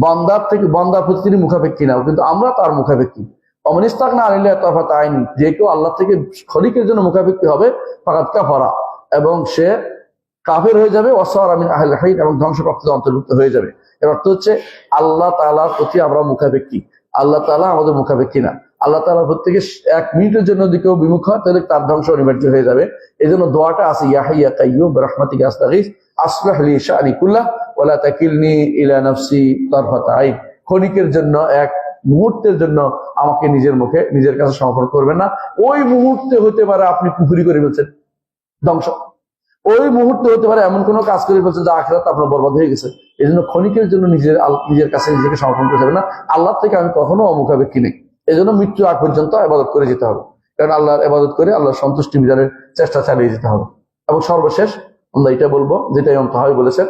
বান্দার প্রতি তিনি মুখাপেক্ষী না, কিন্তু আমরা তার মুখাপেক্ষী। অমান ইস্তাগনা আনিল্লাহি তারফাত আইন, যে কেউ আল্লাহ থেকে ক্ষণিকের জন্য মুখাপেক্ষী হবে, ফাকাদ কাফারা, এবং সে কাফের হয়ে যাবে, ওয়াসারা মিন আহলিল হাইর, এবং ধ্বংসপ্রাপ্তদের অন্তর্ভুক্ত হয়ে যাবে। এর অর্থ হচ্ছে আল্লাহ তাআলার প্রতি আমরা মুখাপেক্ষী, আল্লাহ তাআলা আমাদের মুখাপেক্ষী না। আল্লাহ তাআলার প্রতি থেকে 1 মিনিটের জন্য যদি কেউ বিমুখ হয়, তাহলে তার ধ্বংস অনিবার্য হয়ে যাবে। এই জন্য দোয়াটা আছে, ইয়া হাইয়্যা কাইয়্যুম বিরহমাতিকা আস্তাগীথ আসলিহ লি শা'নি কুল্লাহ ওয়া লা তাকিলনি ইলা নাফসি তারফাত আইন, ক্ষণিকের জন্য, 1 মুহূর্তের জন্য আমাকে নিজের কাছে সমর্পণ করবেন না। ওই মুহূর্তে হতে পারে আপনি পুকুরি করে ফেলছেন, ধ্বংস। ওই মুহূর্তে হতে পারে এমন কোনো কাজ করে ফেলছে যা আখিরাত আপনার বরবাদ হয়ে গেছে। এই জন্য ক্ষণিকের জন্য নিজের কাছে নিজেকে সমর্পণ করতে হবে না। আল্লাহ থেকে আমি কখনো অমুখাপেক্ষী নেই। এই জন্য মৃত্যু আগ পর্যন্ত ইবাদত করে যেতে হবে, কারণ আল্লাহর ইবাদত করে আল্লাহর সন্তুষ্টি বিধানের চেষ্টা চালিয়ে যেতে হবে। এবং সর্বশেষ আমরা এটা বলবো, যেটা ইমাম তাহাবী বলেছেন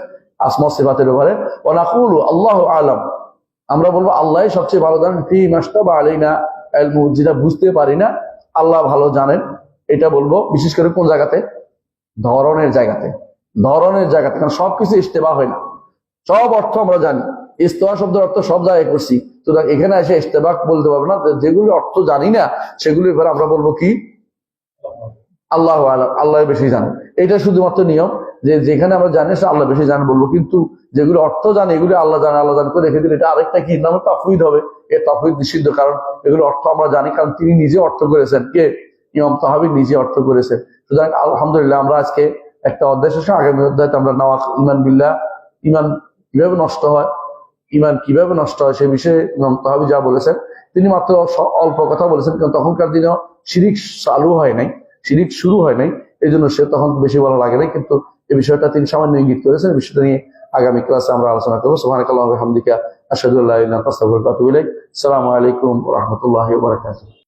আসমা সিফাতের ব্যাপারে, ওয়া নাকুলু আল্লাহু আ'লাম, আমরা বলবো আল্লাহই সবচেয়ে ভালো জানেন, ফি মাশতাবা আলাইনা ইলমু, যেটা বুঝতে পারি না আল্লাহ ভালো জানেন। এটা বলবো বিশেষ করে কোন জায়গাতে? ধরনের জায়গাতে, কারণ সবকিছু ইস্তেবা হয় না, সব অর্থ আমরা জানি। ইস্তেবা শব্দের অর্থ সব জায়গায় করছি, তো এখানে এসে ইস্তেবাক বলতে পারবো না। যেগুলো অর্থ জানি না সেগুলো এবার আমরা বলবো কি? আল্লাহু আ'লাম, আল্লাহ বেশি জানেন। এটা শুধুমাত্র নিয়ম, যে যেখানে আমরা জানি সে আল্লাহ বেশি জানেন বলবো, কিন্তু যেগুলো অর্থ জানি এগুলো আল্লাহ জান করে রেখে দিলে এটা আরেকটা কি নাম? তাফউইদ হবে। এ তাফউইদ নিষিদ্ধ, কারণ এগুলো অর্থ আমরা জানি, কারণ তিনি নিজে অর্থ করেছেন। কে? ইমাম তাহাবী নিজে অর্থ করেছেন। সুতরাং আলহামদুলিল্লাহ, আমরা আজকে একটা অধ্যায় শেষে আগামী অধ্যায়তে আমরা ইমান বিল্লাহ, ইমান কিভাবে নষ্ট হয় সে বিষয়ে ইমাম তাহাবী যা বলেছেন, তিনি মাত্র অল্প কথা বলেছেন, কারণ তখনকার দিনেও শিরিক শিরিক শুরু হয় নাই, এই জন্য সে তখন বেশি বলা লাগে নাই, কিন্তু এই বিষয়টা তিনি সামান্য ইঙ্গিত করেছেন। এই বিষয়টা নিয়ে আগামী ক্লাসে আমরা আলোচনা করবো। সুবহানাকাল্লাহি ওয়া বিহামদিকা আশহাদু আল্লা ইলাহা ইল্লা আনতা আস্তাগফিরুকা ওয়া আতুবু ইলাইক। আসসালামু আলাইকুম ওয়া রাহমাতুল্লাহি ওয়া বারাকাতুহু।